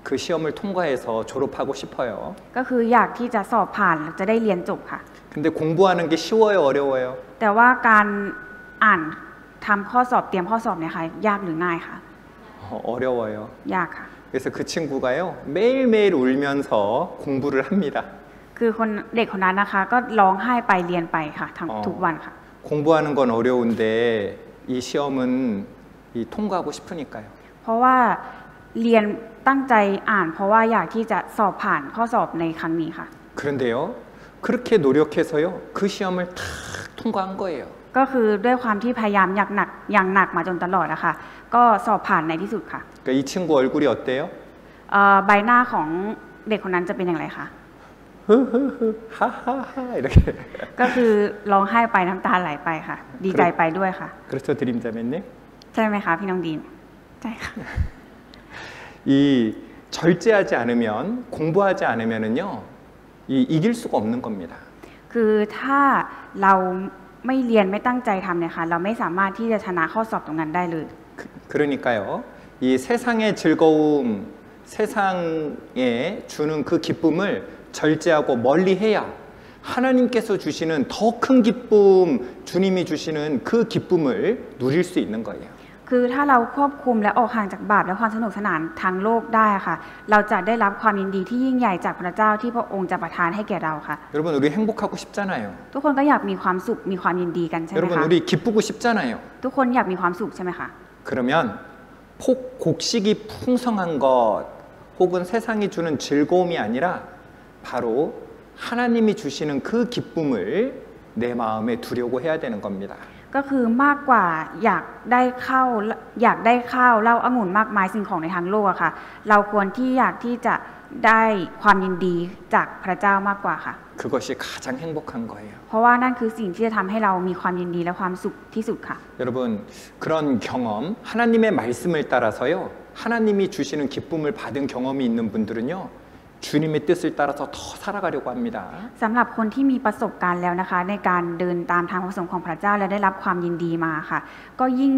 Speaker 1: 그 시험을 통과해서 졸업하고 싶어요.
Speaker 2: ก็คืออยากที่จะสอบผ่านจะได้เรียนจบค่ะ
Speaker 1: 근데 공부하는 게 쉬워요? 어려워요?
Speaker 2: แต่ว่าการอ่านทำข้อสอบเตรียมข้อสอบเนี่ยค่ะยากหรือง่ายคะ
Speaker 1: 어려워요.
Speaker 2: ยากค่ะ
Speaker 1: 그래서 그 친구가요 매일매일 울면서 공부를 합니다.
Speaker 2: คือเด็กคนนั้นนะคะก็ร้องไห้ไปเรียนไปค่ะทุกวันค่ะ
Speaker 1: 공부하는 건 어려운데 이 시험은 통과하고 싶으니까요.
Speaker 2: เพราะว่าเรียนตั้งใจอ่านเพราะว่าอยากที่จะสอบผ่านข้อสอบในครั้งนี้ค่ะ
Speaker 1: 그런데요 그렇게 노력해서요 그 시험을 다 통과한 거예요.
Speaker 2: ก็คือด้วยความที่พยายามอย่างหนักมาจนตลอดนะคะก็สอบผ่านในที่สุดค่ะ
Speaker 1: 그러니까 이 친구 얼굴이 어때요?
Speaker 2: ใบหน้าของเด็กคนนั้นจะเป็นอย่างไรคะ
Speaker 1: 하하하 이렇게
Speaker 2: ก็คือร้องไห้ไปน้ำตาไหลไปค่ะดีใจไปด้วยค่ะ
Speaker 1: 그렇죠 드림자매님?
Speaker 2: ใช่ไหมคะพี่น้องดีนใช่ค่ะ
Speaker 1: 이 절제하지 않으면 공부하지 않으면은요 이길 수가 없는 겁니다.
Speaker 2: คือถ้าเราไม่เรียนไม่ตั้งใจทำเนี่ยค่ะเราไม่สามารถที่จะชนะข้อสอบตรงนั้นได้เลย
Speaker 1: 그러니까요. 이 세상의 즐거움, 세상에 주는 그 기쁨을 절제하고 멀리해야 하나님께서 주시는 더 큰 기쁨, 주님이 주시는 그 기쁨을 누릴 수 있는 거예요.
Speaker 2: คือถ้าเราควบคุมและออกห่างจากบาปและความสนุกสนานทางโลกได้ค่ะเราจะได้รับความยินดีที่ยิ่งใหญ่จากพระเจ้าที่พระองค์จะประทานให้แก่เราค่ะ
Speaker 1: 여러분 우리 행복하고 싶잖아요.
Speaker 2: ทุกคนก็อยากมีความสุขมีความยินดีกันใช่ไหม
Speaker 1: 여러분
Speaker 2: คะ
Speaker 1: 우리 기쁘고 싶잖아요.
Speaker 2: ทุกคนอยากมีความสุขใช่ไหมคะ
Speaker 1: 그러면 곡식이 풍성한 것 혹은 세상이 주는 즐거움이 아니라 바로 하나님이 주시는 그 기쁨을 내 마음에 두려고 해야 되는 겁니다.
Speaker 2: ก็คือมากกว่าอยากได้ข้าวเหล้าองุ่นมากมายสิ่งของในทางโลกอะค่ะเราควรที่อยากที่จะได้ความยินดีจากพระเจ้ามากกว่าค่ะ
Speaker 1: 그것이 가장 행복한 거예요.
Speaker 2: เพราะว่านั่นคือสิ่งที่จะทำให้เรามีความยินดีและความสุขที่สุดค่ะ
Speaker 1: 여러분 그런 경험 하나님의 말씀을 따라서요 하나님이 주시는 기쁨을 받은 경험이 있는 분들은요 주님의 뜻을 따라서 더 살아가려고 합니다.
Speaker 2: สำหรับคนที่มีประสบการณ์แล้วนะคะในการเดินตามทางพระประสงค์ของพระเจ้าและได้รับความยินดีมาค่ะก็ยิ่ง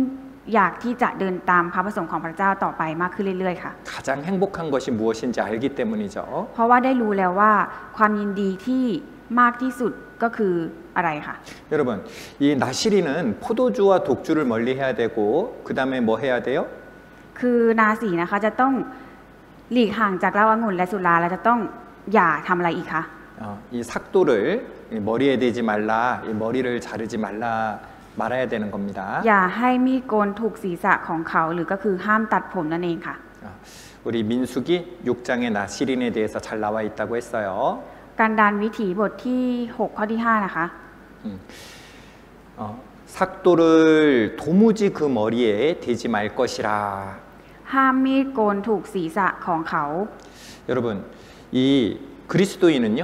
Speaker 2: อยากที่จะเดินตามพระประสงค์ของพระเจ้าต่อไปมากขึ้นเรื่อยๆค่ะ
Speaker 1: 가장 행복한 것이 무엇인지 알기 때문이죠.
Speaker 2: เพราะว่าได้รู้แล้วว่าความยินดีที่มากที่สุดก็คืออะไรค่ะ
Speaker 1: 여러분 이 나시리는 포도주와 독주를 멀리해야 되고 그 다음에 뭐 해야 돼요?
Speaker 2: คือนาสีนะคะจะต้องหลีกห่างจากเหล้าองุ่นและสุราและจะต้องอย่าทำอะไรอีกคะ
Speaker 1: 이 삭도를 머리에 대지 말라, 이 머리를 자르지 말아야 되는 겁니다.
Speaker 2: อย่าให้มีดโกนถูกศีรษะของเขาหรือก็คือห้ามตัดผมนั่นเองค่ะ
Speaker 1: 우리 민수기 6장에 나시린에 대해서 잘 나와 있다고 했어요.
Speaker 2: การดานวิถีบทที่6ข้อที่5นะคะ
Speaker 1: 삭도를 도무지 그 머리에 대지 말 것이라.
Speaker 2: ห้ามมีดโกนถูกศีรษะของเขา
Speaker 1: 여러분 이 그리스도인은요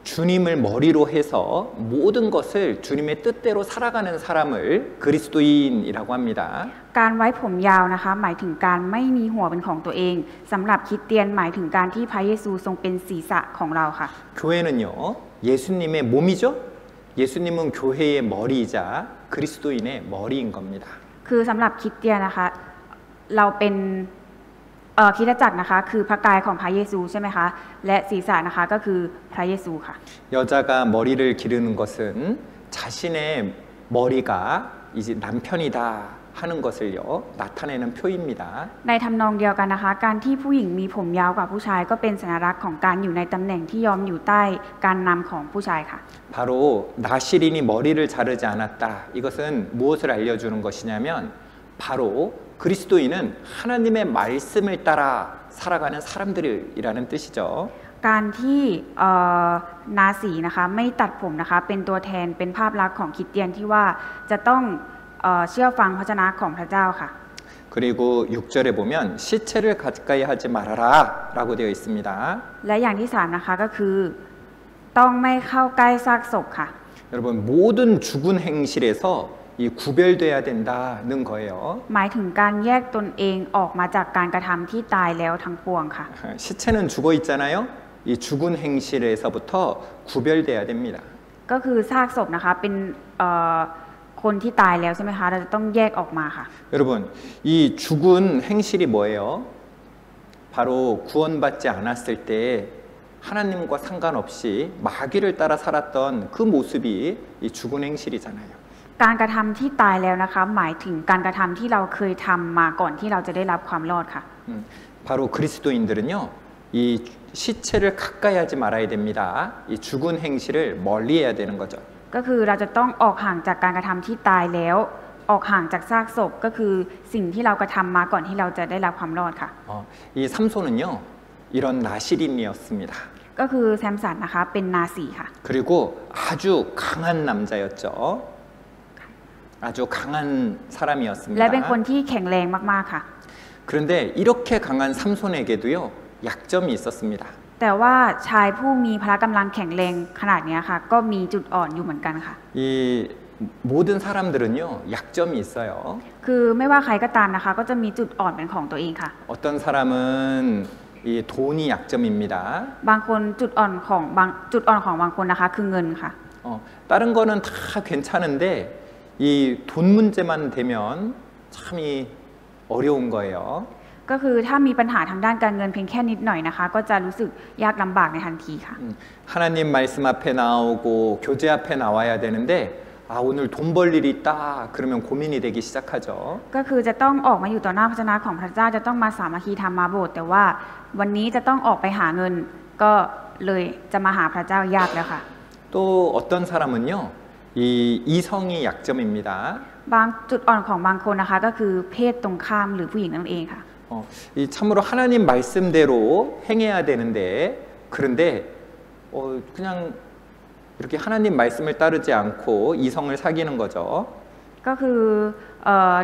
Speaker 1: 주님을 머리로 해서 모든 것을 주님의 뜻대로 살아가는 사람을 그리스도인이라고 합니다.
Speaker 2: การไว้ผมยาวนะคะหมายถึงการไม่มีหัวเป็นของตัวเองสำหรับคริสเตียนหมายถึงการที่พระเยซูทรงเป็นศีรษะของเราค่ะ
Speaker 1: 교회는요 예수님의 몸이죠. 예수님은 교회의 머리이자 그리스도인의 머리인 겁니다.
Speaker 2: คือสำหรับคริสเตียนนะคะเราเป็นคริสตจักรนะคะคือพระกายของพระเยซูใช่ไหมคะและศีรษะนะคะก็คือพระเยซูค่ะ
Speaker 1: 여자가 머리를 기르는 것은 자신의 머리가 이제 남편이다 하는 것을요 나타내는 표입니다.
Speaker 2: ในทำนองเดียวกันนะคะการที่ผู้หญิงมีผมยาวกว่าผู้ชายก็เป็นสัญลักษณ์ของการอยู่ในตำแหน่งที่ยอมอยู่ใต้การนำของผู้ชายค่ะ
Speaker 1: 바로 나시린이 머리를 자르지 않았다. 이것은 무엇을 알려주는 것이냐면 바로 그리스도인은 하나님의 말씀을 따라 살아가는 사람들이라는 뜻이죠.
Speaker 2: การที่นาสีนะคะไม่ตัดผมนะคะเป็นตัวแทนเป็นภาพลักษณ์ของคริสเตียนที่ว่าจะต้องเชื่อฟังพระวจนะของพระเจ้าค่ะ
Speaker 1: 그리고 6절에 보면 시체를 가까이 하지 말아라 라고 되어 있습니다.
Speaker 2: และอย่างที่3นะคะก็คือต้องไม่เข้าใกล้ซากศพค่ะ
Speaker 1: 여러분 모든 죽은 행실에서 이 구별돼야 된다는 거예요.
Speaker 2: หมายถึงการแยกตนเองออกมาจากการกระทำที่ตายแล้วทั้งปวงค่ะ
Speaker 1: 시체는 죽어 있잖아요. 이 죽은 행실에서부터 구별돼야 됩니다.
Speaker 2: ก็คือซากศพนะคะเป็นคนที่ตายแล้วใช่ไหมคะเราจะต้องแยกออกมาค่ะ
Speaker 1: 여러분 이 죽은 행실이 뭐예요? 바로 구원받지 않았을 때 하나님과 상관없이 마귀를 따라 살았던 그 모습이 이 죽은 행실이잖아요.
Speaker 2: การกระทำที่ตายแล้วนะคะหมายถึงการกระทำที่เราเคยทำมาก่อนที่เราจะได้รับความรอดค่ะ
Speaker 1: 바로 그리스도인들은요 이 시체를 가까이 하지 말아야 됩니다. 이 죽은 행실을 멀리해야 되는 거죠.
Speaker 2: ก็คือเราจะต้องออกห่างจากการกระทำที่ตายแล้วออกห่างจากซากศพก็คือสิ่งที่เรากระทำมาก่อนที่เราจะได้รับความรอดค่ะ
Speaker 1: 이 삼손은요 이런 나시린이었습니다.
Speaker 2: ก็คือแซมสันนะคะเป็นนาสีค่ะ
Speaker 1: 그리고 아주 강한 남자였죠. 아주 강한 사람이었습니다.
Speaker 2: และเป็นคนที่แข็งแรงมากๆค่ะ
Speaker 1: 그런데 이렇게 강한 삼손에게도요 약점이 있었습니다.
Speaker 2: แต่ว่าชายผู้มีพละกำลังแข็งแรงขนาดนี้ค่ะก็มีจุดอ่อนอยู่เหมือนกันค่ะ
Speaker 1: 이 모든 사람들은요 약점이 있어요.
Speaker 2: คือไม่ว่าใครก็ตามนะคะก็จะมีจุดอ่อนเป็นของตัวเองค่ะ
Speaker 1: 어떤 사람은 이 돈이 약점입니다.
Speaker 2: บางคนจุดอ่อนของบางคนนะคะคือเงินค่ะ
Speaker 1: 다른 거는 다 괜찮은데 이 돈 문제만 되면 참이 어려운 거예요.
Speaker 2: ก็คือถ้ามีปัญหาทางด้านการเงินเพียงแค่นิดหน่อยนะคะก็จะรู้สึกยากลำบากในทันทีค่ะ
Speaker 1: 하나님 말씀 앞에 나오고 교제 앞에 나와야 되는데 아 오늘 돈 벌 일이 있다 그러면 고민이 되기 시작하죠.
Speaker 2: ก็คือจะต้องออกมาอยู่ต่อหน้าพระชนะของพระเจ้าจะต้องมาสามัคคีธรรมมาโบสถ์แต่ว่าวันนี้จะต้องออกไปหาเงินก็เลยจะมาหาพระเจ้ายากแล้วค่ะ
Speaker 1: 또 어떤 사람은요 이 이성이 약점입니다.
Speaker 2: บางจุดอ่อนของบางคนนะคะก็คือเพศตรงข้ามหรือผู้หญิงนั่นเองค่ะ
Speaker 1: 이 참으로 하나님 말씀대로 행해야 되는데 그런데 그냥 이렇게 하나님 말씀을 따르지 않고 이성을 사귀는 거죠.
Speaker 2: ก็คือ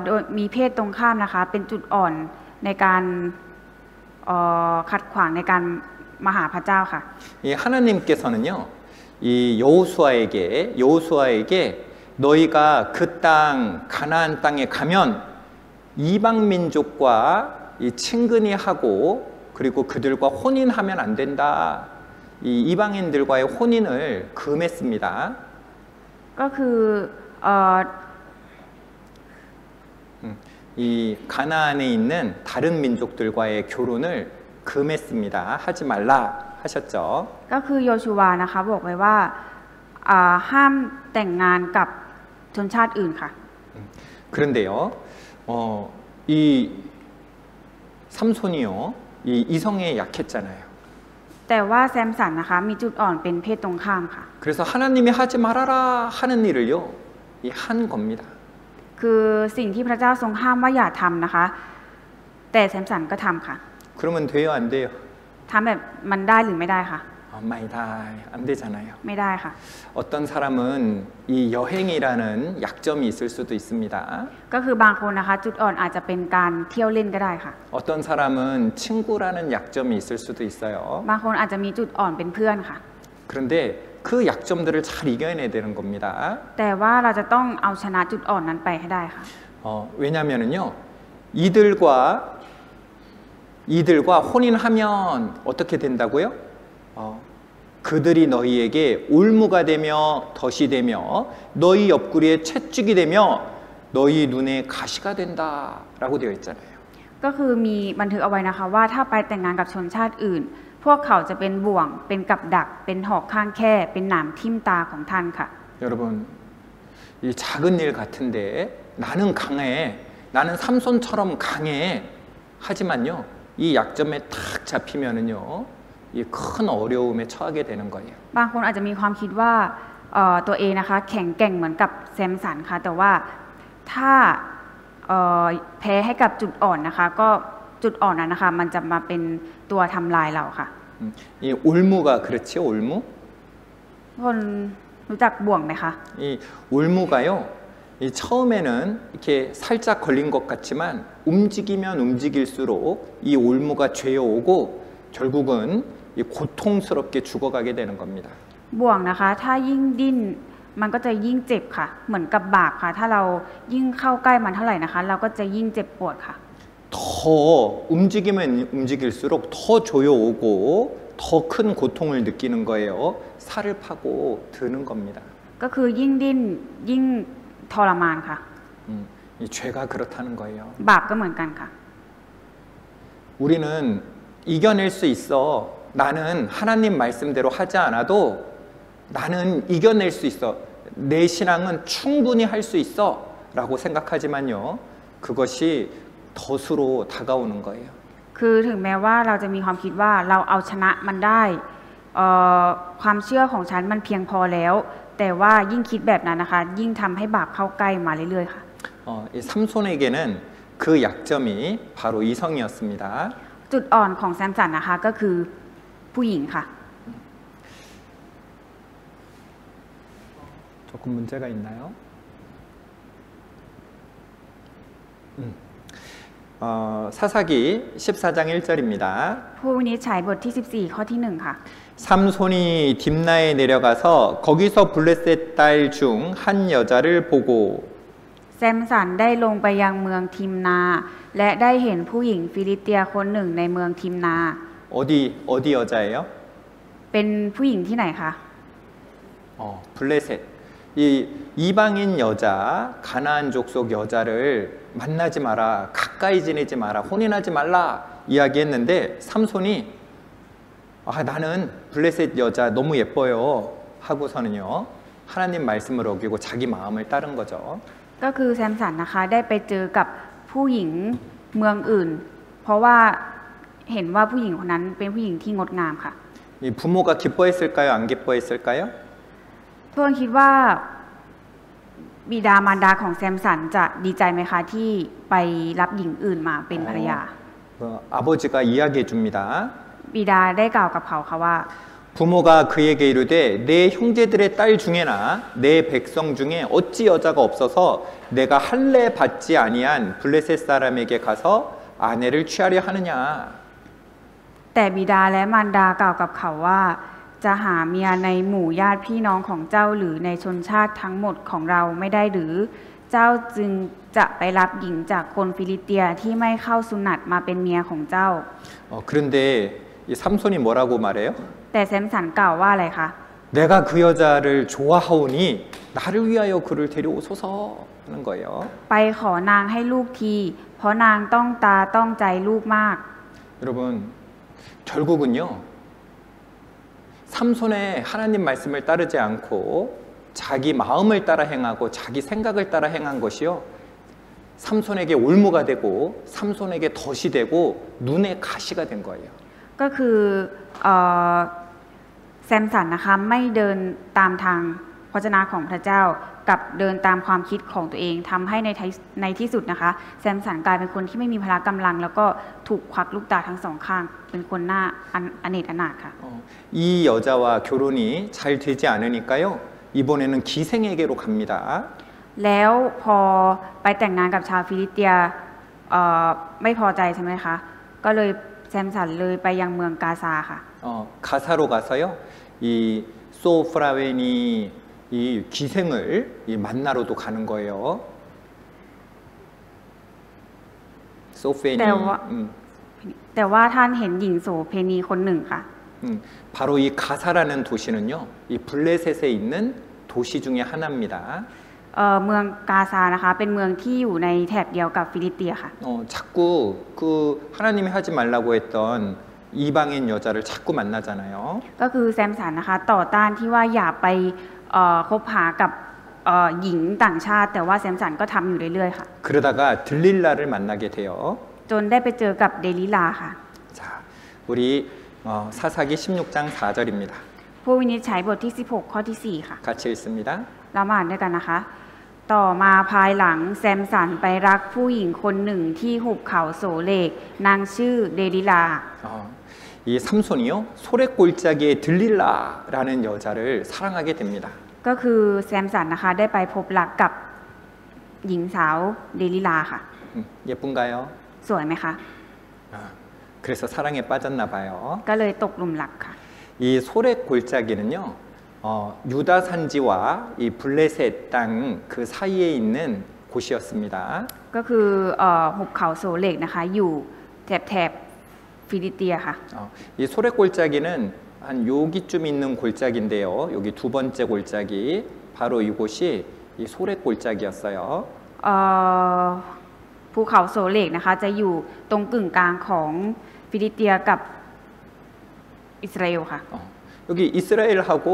Speaker 2: โดยมีเพศตรงข้ามนะคะเป็นจุดอ่อนในการขัดขวางในการมาหาพระเจ้าค่ะ
Speaker 1: 이 하나님께서는요 이 여호수아에게 너희가 그 땅 가나안 땅에 가면 이방 민족과 이 친근히 하고 그리고 그들과 혼인하면 안 된다. 이 이방인들과의 혼인을 금했습니다.
Speaker 2: ก็คือ
Speaker 1: 이 가나안에 있는 다른 민족들과의 교론을 금했습니다. 하지 말라 하셨죠.
Speaker 2: ก็คือโยชูวานะคะบอกไว้ว่าห้ามแต่งงานกับชนชาติอื่นค่ะ
Speaker 1: 그런데요, 이 삼손이요, 이 이성에 약했잖아요.
Speaker 2: แต่ว่าแซมสันนะคะมีจุดอ่อนเป็นเพศตรงข้ามค่ะ
Speaker 1: 그래서 하나님이 하지 말아라 하는 일을요, 한 겁니다.
Speaker 2: คือสิ่งที่พระเจ้าทรงห้ามว่าอย่าทำนะคะแต่แซมสันก็ทำค่ะ
Speaker 1: 그러면 돼요, 안 돼요?
Speaker 2: ทำแบบมันได้หรือไม่ได้ค่ะ
Speaker 1: 마이다 안 되잖아요.
Speaker 2: ไม่ได้ค่ะ
Speaker 1: 어떤 사람은 이 여행이라는 약점이 있을 수도 있습니다.
Speaker 2: ก็คือบางคนนะคะจุดอ่อนอาจจะเป็นการเที่ยวเล่นก็ได้ค่ะ
Speaker 1: 어떤 사람은 친구라는 약점이 있을 수도 있어요.
Speaker 2: บางคนอาจจะมีจุดอ่อนเป็นเพื่อนค่ะ
Speaker 1: 그런데 그 약점들을 잘 이겨내야 되는 겁니다.
Speaker 2: แต่ว่าเราจะต้องเอาชนะจุดอ่อนนั้นไปให้ได้ค่ะ
Speaker 1: 왜냐하면은요, 이들과 혼인하면 어떻게 된다고요? 그들이 너희에게 올무가 되며 덫이 되며 너희 옆구리에 채찍이 되며 너희 눈에 가시가 된다라고 되어 있잖아요.
Speaker 2: ก็คือมีบันทึกเอาไว้นะคะว่าถ้าไปแต่งงานกับชนชาติอื่น พวกเขาจะเป็นบ่วงเป็นกับดักเป็นหอกข้างแค่เป็นหนามทิ่มตาของท่านค่ะ
Speaker 1: 여러분, 이 작은 일 같은데 나는 강해, 나는 삼손처럼 강해 하지만요, 이 약점에 탁 잡히면은요, 이 큰 어려움에 처하게 되는 거예요.
Speaker 2: บางคนอาจจะมีความคิดว่าตัวเองนะคะแข็งแกร่งเหมือนกับแซมสันค่ะแต่ว่าถ้าแพ้ให้กับจุดอ่อนนะคะก็จุดอ่อนนั้นนะคะมันจะมาเป็นตัวทำลายเราค่ะ
Speaker 1: 이 올무가 그렇지요, 올무?
Speaker 2: คนรู้จักบ่วงไหมคะ
Speaker 1: 이 올무가요, 이 처음에는 이렇게 살짝 걸린 것 같지만 움직이면 움직일수록 이 올무가 죄어오고 결국은 이 고통스럽게 죽어가게 되는 겁니다.
Speaker 2: บ่วงนะคะถ้ายิ่งดิ้นมันก็จะยิ่งเจ็บค่ะเหมือนกับบาปค่ะถ้าเรายิ่งเข้าใกล้มันเท่าไหร่นะคะเราก็จะยิ่งเจ็บปวดค่ะ
Speaker 1: 더 움직이면 움직일수록 더 조여오고 더 큰 고통을 느끼는 거예요. 살을 파고 드는 겁니다.
Speaker 2: ก็คือยิ่งดิ้นยิ่งทรมานค่ะ
Speaker 1: 이 죄가 그렇다는 거예요.
Speaker 2: บาปก็เหมือนกันค่ะ
Speaker 1: 우리는 이겨낼 수 있어. 나는 하나님 말씀대로 하지 않아도 나는 이겨낼 수 있어. 내 신앙은 충분히 할 수 있어. 라고 생각하지만요. 그것이 덫으로 다가오는 거예요.
Speaker 2: คือถึงแม้ว่าเราจะมีความคิดว่าเราเอาชนะมันได้ความเชื่อของฉันมันเพียงพอแล้วแต่ว่ายิ่งคิดแบบนั้นนะคะยิ่งทำให้บาปเข้าใกล้มาเรื่อยๆค่ะ
Speaker 1: 이 삼손에게는 그 약점이 바로 이성이었습니다.
Speaker 2: จุดอ่อนของแซมสันนะคะก็คือผู้หญิงค่ะ
Speaker 1: 조금 문제가 있나요? 사사기 14장 1절입니다.
Speaker 2: ผู้วินิจฉัยบทที่14ข้อที่1ค่ะ
Speaker 1: 삼손이 딥나에 내려가서 거기서 블레셋 딸 중 한 여자를 보고
Speaker 2: แซมสันได้ลงไปยังเมืองทิมนาและได้เห็นผู้หญิงฟิลิสเตียคนหนึ่งในเมืองทิมนา
Speaker 1: 어디 여자예요?
Speaker 2: เป็นผู้หญิงที่ไหนคะ
Speaker 1: 블레셋. 이 이방인 여자, 가나안 족속 여자를 만나지 마라, 가까이 지내지 마라, 혼인하지 말라 이야기했는데 삼손이 나는 블레셋 여자 너무 예뻐요 하고서는요 하나님 말씀을 어기고 자기 마음을 따른 거죠.
Speaker 2: ก็คือแซมสันนะคะได้ไปเจอกับผู้หญิงเมืองอื่น เพราะว่าเห็นว่าผู้หญิงคนนั้นเป็นผู้หญิงที่งดงามค่ะ
Speaker 1: 이 부모가 기뻐했을까요? 안 기뻐했을까요?
Speaker 2: ทุกคนคิดว่าบิดามารดาของแซมสันจะดีใจไหมคะที่ไปรับหญิงอื่นมาเป็นภรรยา
Speaker 1: 아버지가 이야기해 줍니다.
Speaker 2: บิดาได้กล่าวกับเขาค่ะว่า
Speaker 1: 부모가 그에게 이르되 내 형제들의 딸 중에나 내 백성 중에 어찌 여자가 없어서 내가 할례 받지 아니한 블레셋 사람에게 가서 아내를 취하려 하느냐.
Speaker 2: แต่บิดาและมารดากล่าวกับเขาว่าจะหาเมียในหมู่ญาติพี่น้องของเจ้าหรือในชนชาติทั้งหมดของเราไม่ได้หรือเจ้าจึงจะไปรับหญิงจากคนฟิลิสเตียที่ไม่เข้าสุนัตมาเป็นเมียของเจ้า
Speaker 1: 그런데 이 삼손이 뭐라고 말해요?
Speaker 2: แต่แซมสันกล่าวว่าอะไรคะ
Speaker 1: 내가 그 여자를 좋아하오니 나를 위하여 그를 데려오소서 하는 거예요.
Speaker 2: ไปขอนางให้ลูกทีเพราะนางต้องตาต้องใจลูกมาก
Speaker 1: 여러분 결국은요 삼손의 하나님 말씀을 따르지 않고 자기 마음을 따라 행하고 자기 생각을 따라 행한 것이요 삼손에게 올무가 되고 삼손에게 덫이 되고 눈에 가시가 된 거예요.
Speaker 2: ก็คือแซมสันนะคะไม่เดินตามทางพระวจนะของพระเจ้ากับเดินตามความคิดของตัวเองทำให้ในที่สุดนะคะแซมสันกลายเป็นคนที่ไม่มีพละกำลังแล้วก็ถูกควักลูกตาทั้งสองข้างเป็นคนหน้าอเนกอนาถค่ะ
Speaker 1: 이 여자와 결혼이 잘 되지 않으니까요 이번에는 기생에게로 갑니다.
Speaker 2: แล้วพอไปแต่งงานกับชาวฟิลิสเตียไม่พอใจใช่ไหมคะก็เลยแซมสันเลยไปยังเมืองกาซาค่ะ
Speaker 1: 가사로 가서요 이 소프라웬이 이 기생을 만나러도 가는 거예요. 소페니.
Speaker 2: แต่ว่าท่านเห็นหญิงโสเพณีคนหนึ่งค่ะ
Speaker 1: 바로 이 가사라는 도시는요 이 블레셋에 있는 도시 중에 하나입니다.
Speaker 2: เมืองกาซานะคะเป็นเมืองที่อยู่ในแถบเดียวกับฟิลิสเตียค่ะ
Speaker 1: 자꾸 그 하나님이 하지 말라고 했던 이방인 여자를 자꾸 만나잖아요.
Speaker 2: ก็คือแซมสันนะคะต่อต้านที่ว่าอย่าไปคบหากับหญิงต่างชาติแต่ว่าแซมสันก็ทำอยู่เรื่อยๆค่ะ
Speaker 1: 그러다가 들릴라를 만나게 돼요.
Speaker 2: จนได้ไปเจอกับเดลิลาค่ะ
Speaker 1: 자, 우리 사사기 16장 4절입니다.
Speaker 2: ผู้วินิจฉัยบทที่16ข้อที่4ค่ะ
Speaker 1: 같이 읽습니다.
Speaker 2: เรามาอ่านด้วยกันนะคะ ต่อมาภายหลังแซมสันไปรักผู้หญิงคนหนึ่งที่หุบเขาโสเลกนางชื่อเดลิลา
Speaker 1: 이 삼손이요 소래골짜기에 들릴라라는 여자를 사랑하게 됩니다.
Speaker 2: ก็คือแซมสันนะคะได้ไปพบรักกับหญิงสาวเดลิลาค่ะ
Speaker 1: 예쁜가요?
Speaker 2: สวยไหมคะ
Speaker 1: 그래서 사랑에 빠졌나 봐요.
Speaker 2: ก็เลยตกหลุมรักค่ะ
Speaker 1: 이 소래골짜기는요 유다 산지와 이 블레셋 땅 그 사이에 있는 곳이었습니다.
Speaker 2: ก็คือหุบเขาโสเลกนะคะอยู่แถบฟิลิสเตียค่ะ
Speaker 1: 이 소래골짜기는 한 여기쯤 있는 골짜기인데요. 여기 두 번째 골짜기 바로 이곳이 이 소래골짜기였어요.
Speaker 2: ภูเขาโสเลกนะคะจะอยู่ตรงกึ่งกลางของฟิลิสเตียกับอิสราเอลค่ะ
Speaker 1: 여기 이스라엘하고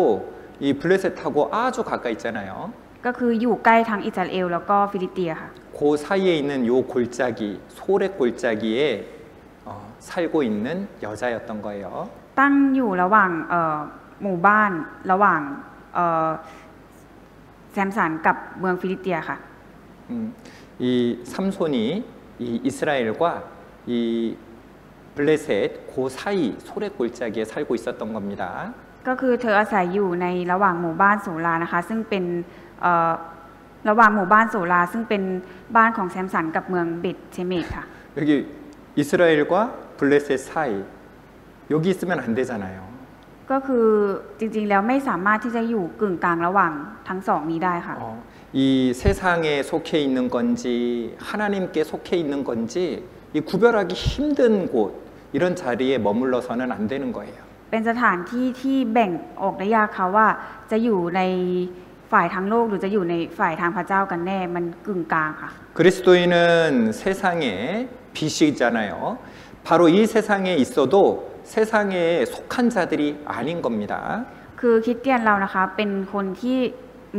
Speaker 1: 이 블레셋하고 아주 가까이 있잖아요.
Speaker 2: ก็คืออยู่ใกล้ทั้งอิสราเอลแล้วก็ฟิลิสเตียค่ะ
Speaker 1: 그 사이에 있는 요 골짜기 소래골짜기에 살고 있는 여자였던 거예요.
Speaker 2: ตั้งอยู่ระหว่างหมู่บ้านระหว่างแซมสันกับเมืองฟิลิสเตียค่ะ
Speaker 1: 이 삼손이 이 이스라엘과 이 블레셋 그 사이 소래골짜기에 살고 있었던 겁니다.
Speaker 2: ก็คือเธออาศัยอยู่ในระหว่างหมู่บ้านโสลานะคะซึ่งเป็นระหว่างหมู่บ้านโสลาซึ่งเป็นบ้านของแซมสันกับเมืองเบธเชเมกค่ะ
Speaker 1: 여기 이스라엘과 블레셋 사이 여기 있으면 안 되잖아요.
Speaker 2: ก็คือจริงๆแล้วไม่สามารถที่จะอยู่กึ่งกลางระหว่างทั้งสองนี้ได้ค่ะ
Speaker 1: 이 세상에 속해 있는 건지 하나님께 속해 있는 건지 이 구별하기 힘든 곳 이런 자리에 머물러서는 안 되는 거예요.
Speaker 2: เป็นสถานที่ที่แบ่งออกได้ยากค่ะว่าจะอยู่ในฝ่ายทางโลกหรือจะอยู่ในฝ่ายทางพระเจ้ากันแน่มันกึ่งกลางค่ะ
Speaker 1: 그리스도인은 세상의 빛이잖아요. 바로 이 세상에 있어도 세상에 속한 자들이 아닌 겁니다.
Speaker 2: คือคริสเตียนเรานะคะเป็นคนที่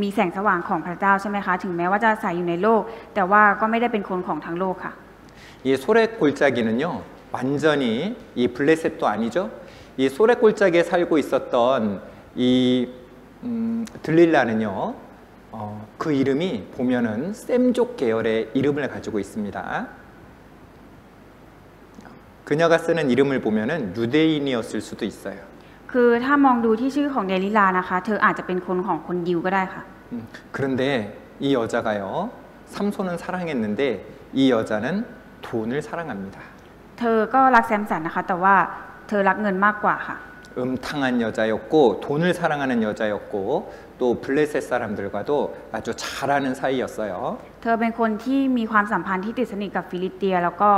Speaker 2: มีแสงสว่างของพระเจ้าใช่ไหมคะถึงแม้ว่าจะอาศัยอยู่ในโลกแต่ว่าก็ไม่ได้เป็นคนของทั้งโลกค่ะ
Speaker 1: 이 소래 골짜기는요 완전히 이 블레셋도 아니죠. 이 소래 골짜기에 살고 있었던 이 들릴라는요 그 이름이 보면은 셈족 계열의 이름을 가지고 있습니다. 그녀가 쓰는 이름을 보면은 유대인이었을 수도 있어요.
Speaker 2: คือถ้ามองดูที่ชื่อของเดลิลานะคะเธออาจจะเป็นคนของคนยิวก็ได้ค่ะ
Speaker 1: 그런데 이 여자가요 삼손은 사랑했는데 이 여자는 돈을 사랑합니다.
Speaker 2: เธอก็รักแซมสันนะคะแต่ว่าเธอรักเงินมากกว่าค่ะ
Speaker 1: 음탕한 여자였고 돈을 사랑하는 여자였고 또 블레셋 사람들과도 아주 잘하는 사이였어요.
Speaker 2: เธอเป็นคนที่มีความสัมพันธ์ที่ติดสนิทกับฟิลิสเตียแล้วก็